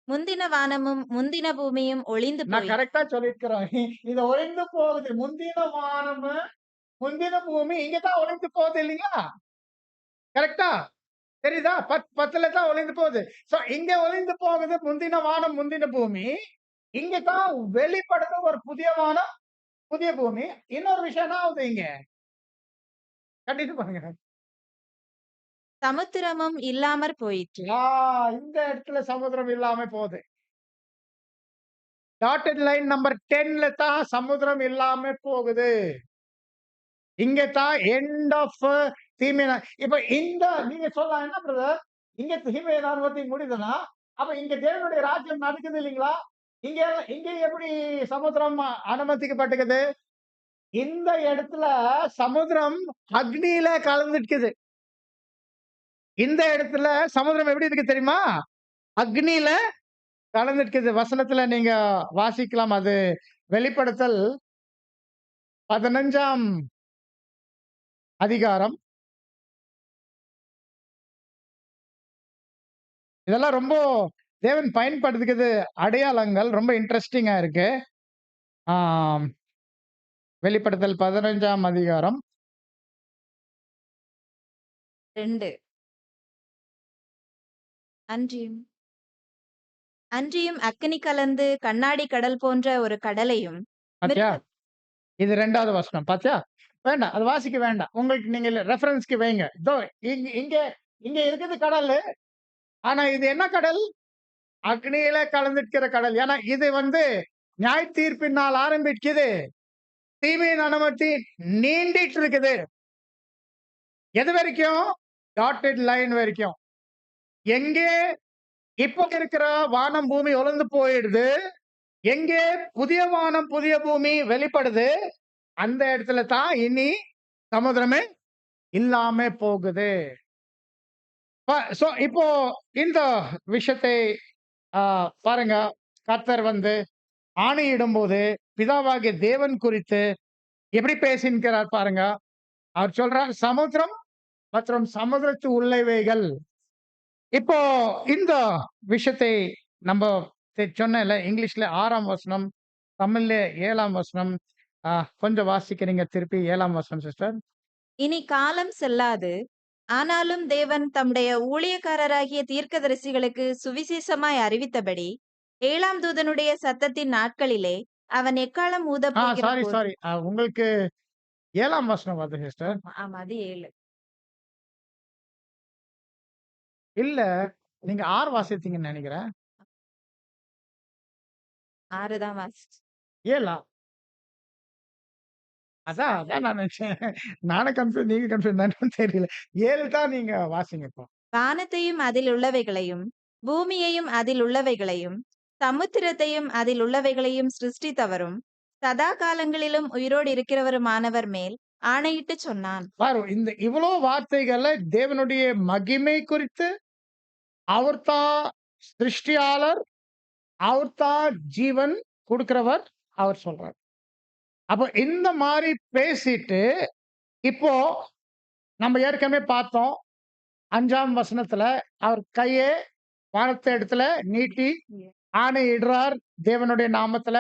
முந்தின வானமும் முந்தின பூமியும் ஒளிந்து நான் போய் கரெக்டா சொல்லிருக்கிறேன். இது ஒளிந்து போகுது. முந்தின வானம், முந்தின பூமி இங்கதான் ஒளிந்து போகுது இல்லைங்களா? கரெக்டா? தெரியுதா? 10ல தான் ஒளிந்து போகுது. சோ இங்க ஒளிந்து போகுது முந்தின வானம், முந்தின பூமி. இங்க தான் வெளிப்படுது ஒரு புதிய வானம், புதிய பூமி. இன்னொரு விஷயம் என்ன ஆகுது இங்க? கண்டிப்பா பண்ணுங்க. சமுத்திரமும் இல்லாமற் போயிற்று. இந்த இடத்துல சமுத்திரம் இல்லாம போகுது. டாட்டட் லைன் நம்பர் 10ல தான் சமுத்திரம் இல்லாம போகுது. இங்க தான் எண்ட் ஆஃப் தீமை. இப்ப நீங்க சொல்லலாம் என்ன பிரதர், இங்க தீமை அனுமதி முடியுதுன்னா, அப்ப இங்க தேவனுடைய ராஜ்யம் நடக்குது இல்லைங்களா? இங்க இங்க எப்படி சமுத்திரம் அனுமதிக்கப்பட்டிருக்குது? இந்த இடத்துல சமுத்திரம் அக்னியில கலந்துருக்குது. இந்த இடத்துல சமுத்திரம் எப்படி இருக்கு தெரியுமா? அக்னியில கலந்துருக்குது. வசனத்துல நீங்க வாசிக்கலாம். அது வெளிப்படுத்தல் 15ஆம் அதிகாரம். இதெல்லாம் ரொம்ப தேவன் பயன்படுத்துகிறது அடையாளங்கள். ரொம்ப இன்ட்ரெஸ்டிங்கா இருக்கு. வெளிப்படுத்தல் 15ஆம் அதிகாரம் 2. அன்றியும் அக்கினி கலந்து கண்ணாடி கடல் போன்ற ஒரு கடலையும் பாத்தியா? இது 2வது வசனம். பாத்தியா? வேண்டாம், அது வாசிக்க வேண்டாம். உங்களுக்கு நீங்க ரெஃபரன்ஸ்க்கு வைங்க. இதோ இங்க இங்க இருக்குது கடல். ஆனா இது என்ன கடல்? அக்னியில கலந்திருக்கிற கடல். ஏன்னா இது வந்து நியாய தீர்ப்பினால் ஆரம்பிக்குது. தீமையின் அனுமதி நீண்டிட்டு இருக்குது. எது வரைக்கும்? டாட்டட் லைன் வரைக்கும். எங்கே இப்ப இருக்கிற வானம் பூமி ஒளிந்து போயிடுது, எங்கே புதிய வானம் புதிய பூமி வெளிப்படுது, அந்த இடத்துல தான் இனி சமுத்திரமே இல்லாம போகுது. இப்போ இந்த விஷயத்தை பாருங்க. கர்த்தர் வந்து ஆணையிடும் போது பிதாவாகிய தேவன் குறித்து எப்படி பேசியிருக்கிறார் பாருங்க. அவர் சொல்றார் சமுத்திரம் மற்றும் சமுத்திரத்து உள்ளவைகள். இப்போ இந்த விஷயத்தை நம்ம சொன்னேன்ல, இங்கிலீஷ்ல 6ஆம் வசனம், தமிழ்ல 7ஆம் வசனம். கொஞ்சம் வாசிக்கிறீங்க திருப்பி 7ஆம் வசனம் சிஸ்டர். இனி காலம் செல்லாது, ஆனாலும் தேவன் தம்முடைய ஊழியக்காரராகிய தீர்க்கதரிசிகளுக்கு சுவிசேஷமாய் அறிவித்தபடி 7ஆம் தூதனுடைய சத்தத்தின் நாட்களிலே அவன் எக்காளம் ஊதப் போகிற சாரி, போது. சாரி. உங்களுக்கு 7ஆம் வசனம் வருது சிஸ்டர். ஆமா, அது 7. இல்ல, நீங்க 6 வாசித்தீங்கன்னு நெனைக்கிறேன். 6 தான் வாசிச்சேன். 7ஆ? அதான் நான் நெனச்சேன். நானும் கன்ஃப்யூஸ், நீங்க கன்ஃப்யூஸ் தானேன்னு தெரியல. 7 தான் நீங்க வாசிங்க இப்போ. வானத்தையும் அதில் உள்ளவைகளையும், பூமியையும் அதில் உள்ளவைகளையும், சமுத்திரத்தையும் அதில் உள்ளவைகளையும் சிருஷ்டித்தவரும் சதா காலங்களிலும் உயிரோடு இருக்கிறவருமானவர் மேல் ஆணையிட்டு சொன்னான். பாரு, இந்த இவ்வளோ வார்த்தைகள்ல தேவனுடைய மகிமை குறித்து, அவர்தான் சிருஷ்டியாளர், அவர்தான் ஜீவன் குடுக்கிறவர், அவர் சொல்றார். அப்ப இந்த மாரி பேசிட்டு, இப்போ நம்ம ஏற்கனவே பார்த்தோம். 5ஆம் வசனத்துல அவர் கையை வானத்த இடத்துல நீட்டி ஆணையிடுறார் தேவனுடைய நாமத்துல.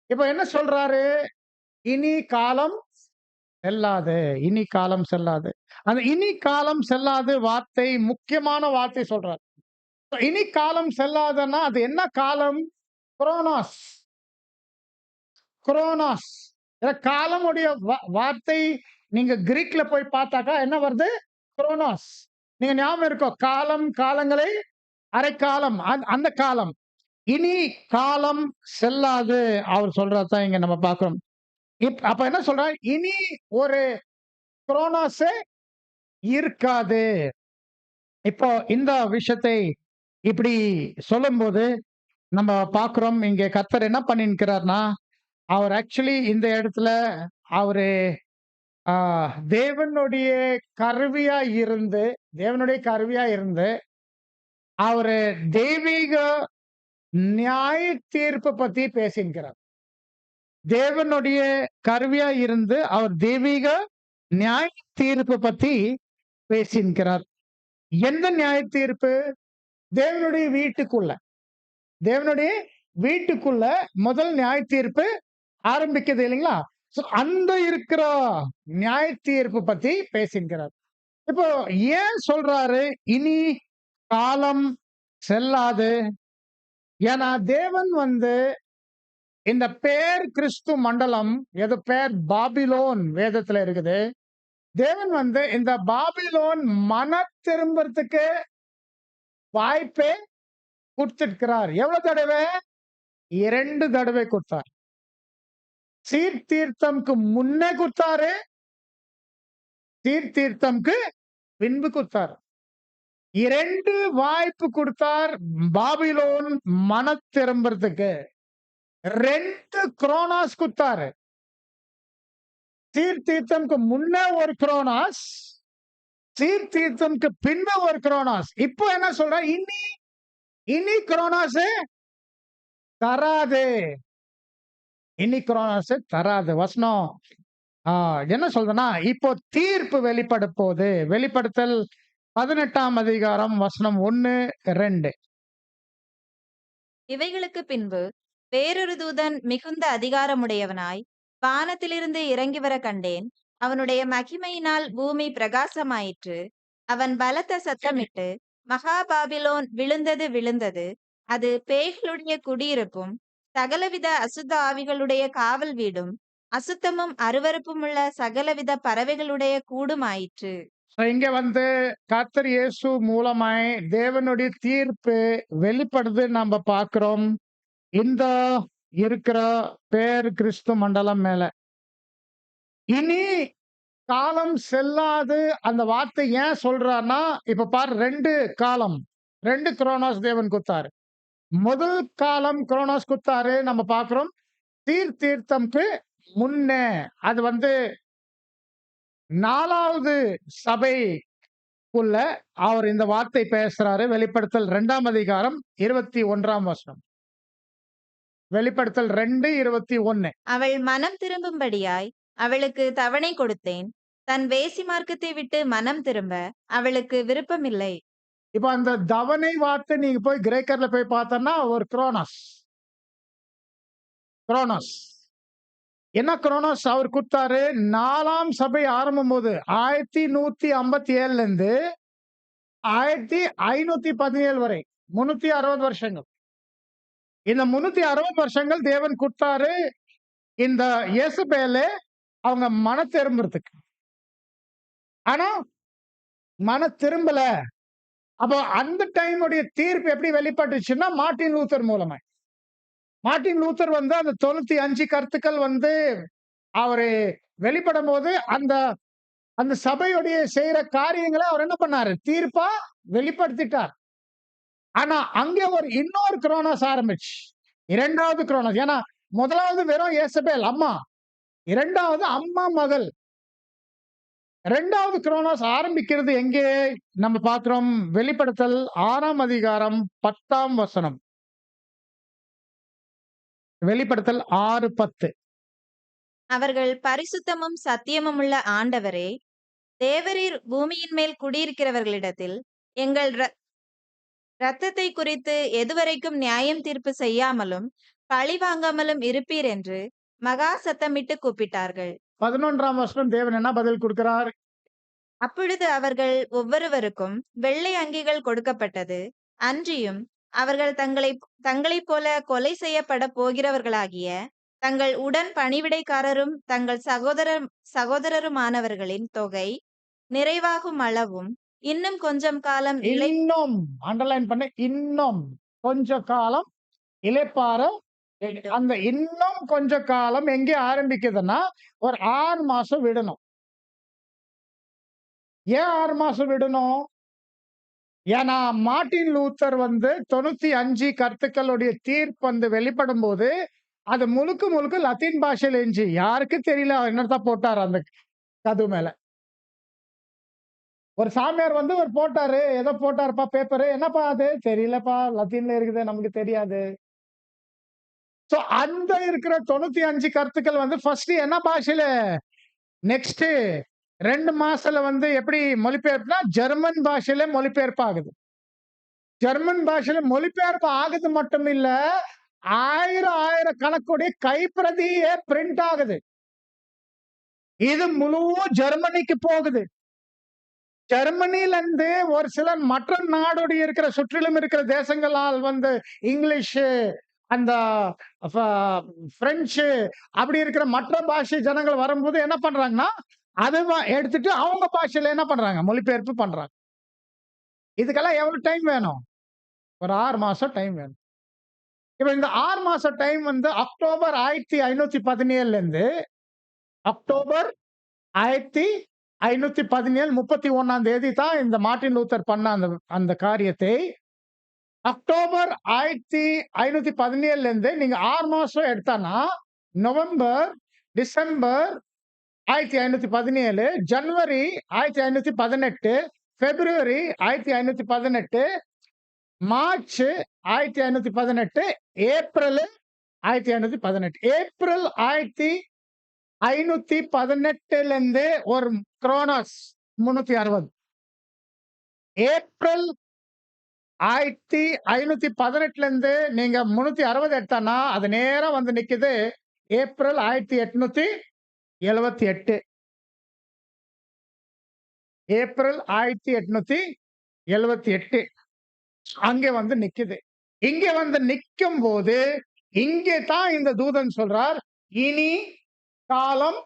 இப்ப என்ன சொல்றாரு? இனி காலம் செல்லாது, இனி காலம் செல்லாது. அந்த இனி காலம் செல்லாது வார்த்தை முக்கியமான வார்த்தை சொல்றார். இனி காலம் செல்லாதுன்னா அது என்ன காலம்? குரோனாஸ். குரோனாஸ். காலமுடைய வார்த்தை நீங்க கிரீக்ல போய் பார்த்தாக்கா என்ன வருது? குரோனாஸ். நீங்க ஞாபகம் இருக்கோ? காலம், காலங்களை அரைக்காலம், அந்த காலம். இனி காலம் செல்லாது அவர் சொல்றதான் இங்க நம்ம பார்க்கிறோம். அப்ப என்ன சொல்றார்? இனி ஒரு குரோனாஸே இருக்காது. இப்போ இந்த விஷயத்தை இப்படி சொல்லும்போது நம்ம பார்க்கிறோம், இங்க கர்த்தர் என்ன பண்ணிருக்கிறார்னா, அவர் ஆக்சுவலி இந்த இடத்துல அவரு தேவனுடைய கருவியா இருந்து, தேவனுடைய கருவியா இருந்து அவரு தெய்வீக நியாய தீர்ப்பு பத்தி பேசியிருக்கிறார். தேவனுடைய கருவியா இருந்து அவர் தெய்வீக நியாய தீர்ப்பு பத்தி பேசியிருக்கிறார். எந்த நியாய தீர்ப்பு? தேவனுடைய வீட்டுக்குள்ள, தேவனுடைய வீட்டுக்குள்ள முதல் நியாய தீர்ப்பு ஆரம்பிக்குது இல்லைங்களா? அந்த இருக்கிற நியாய தீர்ப்பு பத்தி பேசியிருக்கிறார். இப்போ ஏன் சொல்றாரு இனி காலம் செல்லாது? ஏன்னா தேவன் இந்த பேர் கிறிஸ்து மண்டலம், எது பேர் பாபிலோன் வேதத்துல இருக்குது. தேவன் இந்த பாபிலோன் மன திரும்புறதுக்கு வாய்ப்பே கொடுத்திருக்கிறார். எவ்வளவு தடவை? 2 தடவை கொடுத்தார். சீர்தீர்த்தம்க்கு முன்னே கொடுத்தாரு, சீர்தீர்த்தம்க்கு பின்பு கொடுத்தார். 2 வாய்ப்பு கொடுத்தார் பாபிலோன் மன திரும்புறதுக்கு. 2 குரோனாஸ் கொடுத்தாரு. சீர்தீர்த்தம்க்கு முன்னே ஒரு குரோனாஸ், சீர்தீர்த்தம்க்கு பின்பு ஒரு குரோனாஸ். இப்போ என்ன சொல்ற? இனி குரோனாஸ் தராது, இனி குரோனாஸ் தராது. வசனம் என்ன சொல்றதுன்னா, இப்போ தீர்ப்பு வெளிப்பட போகுது. வெளிப்படுத்தல் 18ஆம் அதிகாரம் வசனம் 1, 2. இவைகளுக்கு பின்பு வேறொரு தூதன் மிகுந்த அதிகாரமுடையவனாய் வானத்திலிருந்து இறங்கி வர கண்டேன். அவனுடைய மகிமையினால் பூமி பிரகாசமாயிற்று. அவன் பலத்த சத்தமிட்டு, மகா பாபிலோன் விழுந்தது, விழுந்தது, அது பேய்களுடைய குடியிருப்பும் சகலவித அசுத்த ஆவிகளுடைய காவல் வீடும் அசுத்தமும் அருவருப்பும் உள்ள சகலவித பறவைகளுடைய கூடும் ஆயிற்று. இங்க கர்த்தர் இயேசு மூலமாய் தேவனுடைய தீர்ப்பு வெளிப்படுது நம்ம பார்க்கிறோம். இந்த இருக்கிற பேர் கிறிஸ்து மண்டலம் மேல இனி காலம் செல்லாது அந்த வார்த்தை ஏன் சொல்றான்னா, இப்ப பாரு 2 காலம், 2 குரோனாஸ் தேவன் கொடுத்தாரு. முதல் காலம் குரோனாஸ் கொடுத்தாரு நம்ம பார்க்கிறோம். சீர்தீர்த்தம்க்கு முன்னே அது 4வது சபைக்குள்ள அவர் இந்த வார்த்தை பேசுறாரு. வெளிப்படுத்தல் 2ஆம் அதிகாரம் 21ஆம் வசனம். வெளிப்படுத்தல் 2:21. அவள் மனம் திரும்பும்படியாய் அவளுக்கு தவணை கொடுத்தேன். தன் வேசி மார்க்கத்தை விட்டு மனம் திரும்ப அவளுக்கு விருப்பமில்லை. இப்ப அந்த தவணை வார்த்தை நீங்க போய் கிரேக்கர்ல போய் பார்த்தோம்னா ஒரு குரோனோஸ். குரோனோஸ். என்ன குரோனோஸ் அவர் குடுத்தாரு? 4ஆம் சபை ஆரம்பம்போது 1157ல இருந்து 1517 வரை 360 வருஷங்கள். இந்த 360 வருஷங்கள் தேவன் குடுத்தாரு இந்த யேசபேலு அவங்க மனம் திரும்புறதுக்கு. ஆனா மனம் திரும்பல. அப்போ அந்த டைமுடைய தீர்ப்பு எப்படி வெளிப்பட்டுச்சுன்னா மார்ட்டின் லூத்தர் மூலமா. மார்ட்டின் லூத்தர் வந்து அந்த 95 கருத்துக்கள் வந்து அவரு வெளிப்படும்போது அந்த அந்த சபையுடைய செய்யற காரியங்களை அவர் என்ன பண்ணாரு? தீர்ப்பா வெளிப்படுத்திட்டார். ஆனா அங்கே ஒரு இன்னொரு குரோனோஸ் ஆரம்பிச்சு. 2வது குரோனோஸ். ஏன்னா முதலாவது வெறும் யேசபேல் அம்மா. 2வது அம்மா மகள். 2வது குரோனோஸ் ஆரம்பிக்கிறது எங்கே? நம்ம பார்க்கிறோம் வெளிப்படுத்தல் 6ஆம் அதிகாரம் 10ஆம் வசனம். வெளிப்படுத்தல் 6:10. அவர்கள் பரிசுத்தமும் சத்தியமும் உள்ள ஆண்டவரே, தேவரீர் பூமியின் மேல் குடியிருக்கிறவர்களிடத்தில் எங்கள் இரத்தத்தை குறித்து எதுவரைக்கும் நியாயம் தீர்ப்பு செய்யாமலும் பழி வாங்காமலும் இருப்பீர் என்று மகா சத்தமிட்டு கூப்பிட்டார்கள். 11ஆம் வசனம் தேவன் என்ன பதில் கொடுக்கிறார்? அப்பொழுது அவர்கள் ஒவ்வொருவருக்கும் வெள்ளை அங்கிகள் கொடுக்கப்பட்டது. அன்றியும் அவர்கள் தங்களைப் போல கொலை செய்யப்பட போகிறவர்களாகிய தங்கள் உடன் பணிவிடைக்காரரும் தங்கள் சகோதரருமானவர்களின் தொகை நிறைவாகும் அளவும் இன்னும் கொஞ்சம் காலம் இன்னும் அண்டர்லைன் பண்ண, இன்னும் கொஞ்ச காலம் இளைப்பாற வேண்டும். அந்த இன்னும் கொஞ்ச காலம் எங்கே ஆரம்பிக்குதுன்னா ஒரு 6 மாசம் விடணும். ஏன் 6 மாசம் விடணும்? ஏன்னா மார்ட்டின் லூத்தர் வந்து 95 கருத்துக்களுடைய தீர்ப்பு வந்து வெளிப்படும் போது அது முழுக்க முழுக்க லத்தீன் பாஷையில இருந்துச்சு. யாருக்கு தெரியல அவர் என்னத்தான் போட்டார் அந்த கதவு மேல. ஒரு சாமியார் வந்து ஒரு போட்டாரு, ஏதோ போட்டாருப்பா பேப்பரு. என்னப்பா அது? தெரியலப்பா, லத்தீன்ல இருக்குது, நமக்கு தெரியாது. சோ அந்த இருக்கிற 95 கருத்துக்கள் வந்து ஃபர்ஸ்ட் என்ன பாஷையில நெக்ஸ்ட் 2 மாசத்துல வந்து எப்படி மொழிபெயர்ப்புனா ஜெர்மன் பாஷையில மொழிபெயர்ப்பு ஆகுது. ஜெர்மன் பாஷையில மொழிபெயர்ப்பு ஆகுது மட்டும் இல்ல, ஆயிரம் கணக்குடைய கைப்பிரதியே பிரிண்ட் ஆகுது. இது முழு ஜெர்மனிக்கு போகுது. ஜெர்மனில இருந்து ஒரு சிலர் மற்ற நாடோடைய இருக்கிற சுற்றிலும் இருக்கிற தேசங்களால் வந்து இங்கிலீஷ், அந்த பிரெஞ்சு அப்படி இருக்கிற மற்ற பாஷை ஜனங்கள் வரும்போது என்ன பண்றாங்கன்னா அதை எடுத்துட்டு அவங்க பாஷையில என்ன பண்றாங்க? மொழிபெயர்ப்பு பண்றாங்க. இதுக்கெல்லாம் எவ்வளவு டைம் வேணும்? ஒரு 6 மாசம் டைம் வேணும். இப்ப இந்த 6 மாசம் டைம் வந்து அக்டோபர் 1517 இருந்து அக்டோபர் 1517 31ஆம் தேதி தான் இந்த மார்ட்டின் லூத்தர் பண்ண அந்த காரியத்தை. அக்டோபர் 1517 இருந்து நீங்க 6 மாசம் எடுத்தானா நவம்பர், டிசம்பர் 1517, ஜனவரி 1518, பிப்ரவரி 1518, மார்ச் 1518, ஏப்ரல் 1518. ஏப்ரல் 1518ல இருந்து ஒரு குரோனோஸ் 360. ஏப்ரல் 1518ல இருந்து நீங்க 360 எடுத்தானா அது நேரா வந்து நிக்குது ஏப்ரல் 1878. ஏப்ரல் 1878 அங்க வந்து நிக்குது. இங்க வந்து நிக்கும் போது இங்கே தான் இந்த தூதன் சொல்றார், இனி காலம்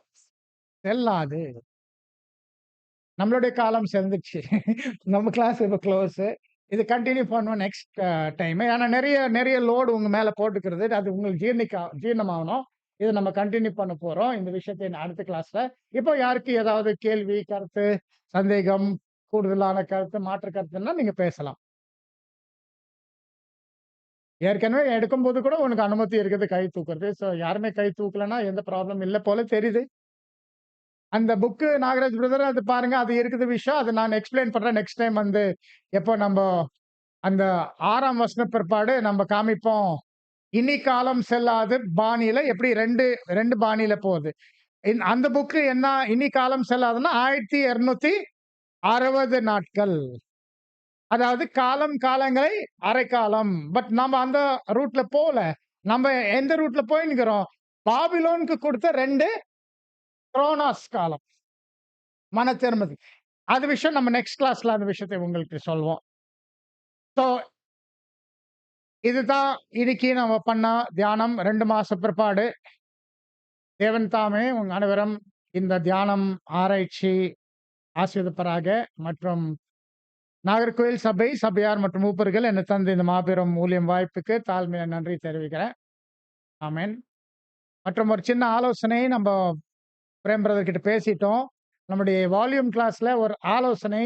செல்லாது. நம்மளுடைய காலம் சென்றுச்சு. நம்ம கிளாஸ் இப்ப க்ளோஸ். இது கண்டினியூ பண்ணுவோம் நெக்ஸ்ட் டைம். ஏன்னா நிறைய லோடு உங்க மேல போட்டுக்கிறது. அது உங்களுக்கு ஜீரணமாகணும். இதை நம்ம கண்டினியூ பண்ண போறோம் இந்த விஷயத்தை அடுத்த கிளாஸ்ல. இப்போ யாருக்கு ஏதாவது கேள்வி, கருத்து, சந்தேகம், கூடுதலான கருத்து, மாற்று கருத்துன்னா நீங்க பேசலாம். ஏற்கனவே எடுக்கும்போது கூட உனக்கு அனுமதி இருக்குது கை தூக்குறது. ஸோ யாருமே கை தூக்கலன்னா எந்த ப்ராப்ளம் இல்லை போல தெரியுது. அந்த புக்கு நாகராஜ் பிரதர் அது பாருங்க, அது இருக்குது விஷயம். அதை நான் எக்ஸ்பிளைன் பண்றேன் நெக்ஸ்ட் டைம் வந்து எப்போ நம்ம அந்த 6ஆம் வசன பிற்பாடு நம்ம காமிப்போம். இனி காலம் செல்லாது பாணியில எப்படி ரெண்டு பாணியில போகுது. அந்த புக்கு என்ன இனி காலம் செல்லாதுன்னா 1260 நாட்கள். அதாவது காலங்களை அரைக்காலம். பட் நம்ம அந்த ரூட்ல போல. நம்ம எந்த ரூட்ல போயின்னுக்கிறோம்? பாபிலோனுக்கு கொடுத்த 2 குரோனாஸ் காலம். மன திரும்புதல். அது விஷயம் நம்ம நெக்ஸ்ட் கிளாஸ்ல அந்த விஷயத்தை உங்களுக்கு சொல்வோம். சோ இதுதான் இன்னைக்கு நம்ம பண்ண தியானம். 2 மாச பிற்பாடு தேவன் தாமே உங்க அனைவரும் இந்த தியானம் ஆராய்ச்சி ஆசீர்வதிப்பாராக. மற்றும் நாகர்கோயில் சபை, சபையார் மற்றும் மூப்பர்கள் என்னை தந்த இந்த மாபெரும் ஊழியம் வாய்ப்புக்கு தாழ்மையான நன்றி தெரிவிக்கிறேன். ஆமென். மற்றும் ஒரு சின்ன ஆலோசனை நம்ம பிரேம் பிரதர் கிட்ட பேசிட்டோம். நம்முடைய வால்யூம் கிளாஸ்ல ஒரு ஆலோசனை,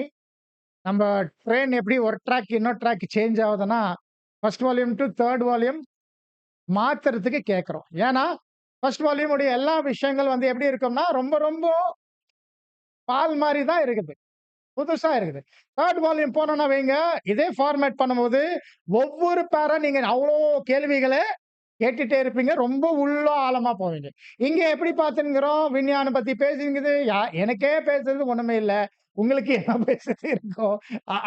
நம்ம ட்ரெயின் எப்படி ஒரு ட்ராக் இன்னொரு ட்ராக் சேஞ்ச் ஆகுதுன்னா, first volume to third volume மாத்துறதுக்கு கேட்கிறோம். ஏன்னா ஃபர்ஸ்ட் வால்யூம் உடைய எல்லா விஷயங்கள் வந்து எப்படி இருக்கும்னா ரொம்ப ரொம்ப பால் மாதிரி தான் இருக்குது, புதுசா இருக்குது. தேர்ட் வால்யூம் போனோம்னா வைங்க, இதே ஃபார்மேட் பண்ணும்போது ஒவ்வொரு பேரா நீங்க அவ்வளோ கேள்விகளை கேட்டுட்டே இருப்பீங்க. ரொம்ப உள்ள ஆழமா போவீங்க. இங்க எப்படி பார்த்துங்கிறோம், விஞ்ஞானம் பத்தி பேசுங்குது. எனக்கே பேசுறது ஒண்ணுமே இல்ல. உங்களுக்கு என்ன பேசுறது இருக்கும்.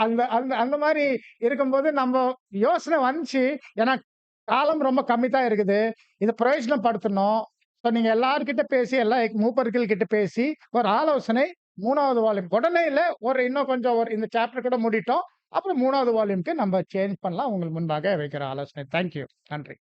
அந்த அந்த அந்த மாதிரி இருக்கும்போது நம்ம யோசனை வந்துச்சு. ஏன்னா காலம் ரொம்ப கம்மி தான் இருக்குது. இதை பிரயோஜனப்படுத்தணும். ஸோ நீங்க எல்லார்கிட்ட பேசி, எல்லா மூப்பர்கள் கிட்ட பேசி ஒரு ஆலோசனை 3வது வால்யூம் உடனே இல்ல, இன்னும் கொஞ்சம் இந்த சாப்டர் கூட முடிட்டோம். அப்புறம் 3வது வால்யூம்க்கு நம்ம சேஞ்ச் பண்ணலாம். உங்களுக்கு முன்பாக வைக்கிற ஆலோசனை. தேங்க்யூ. நன்றி.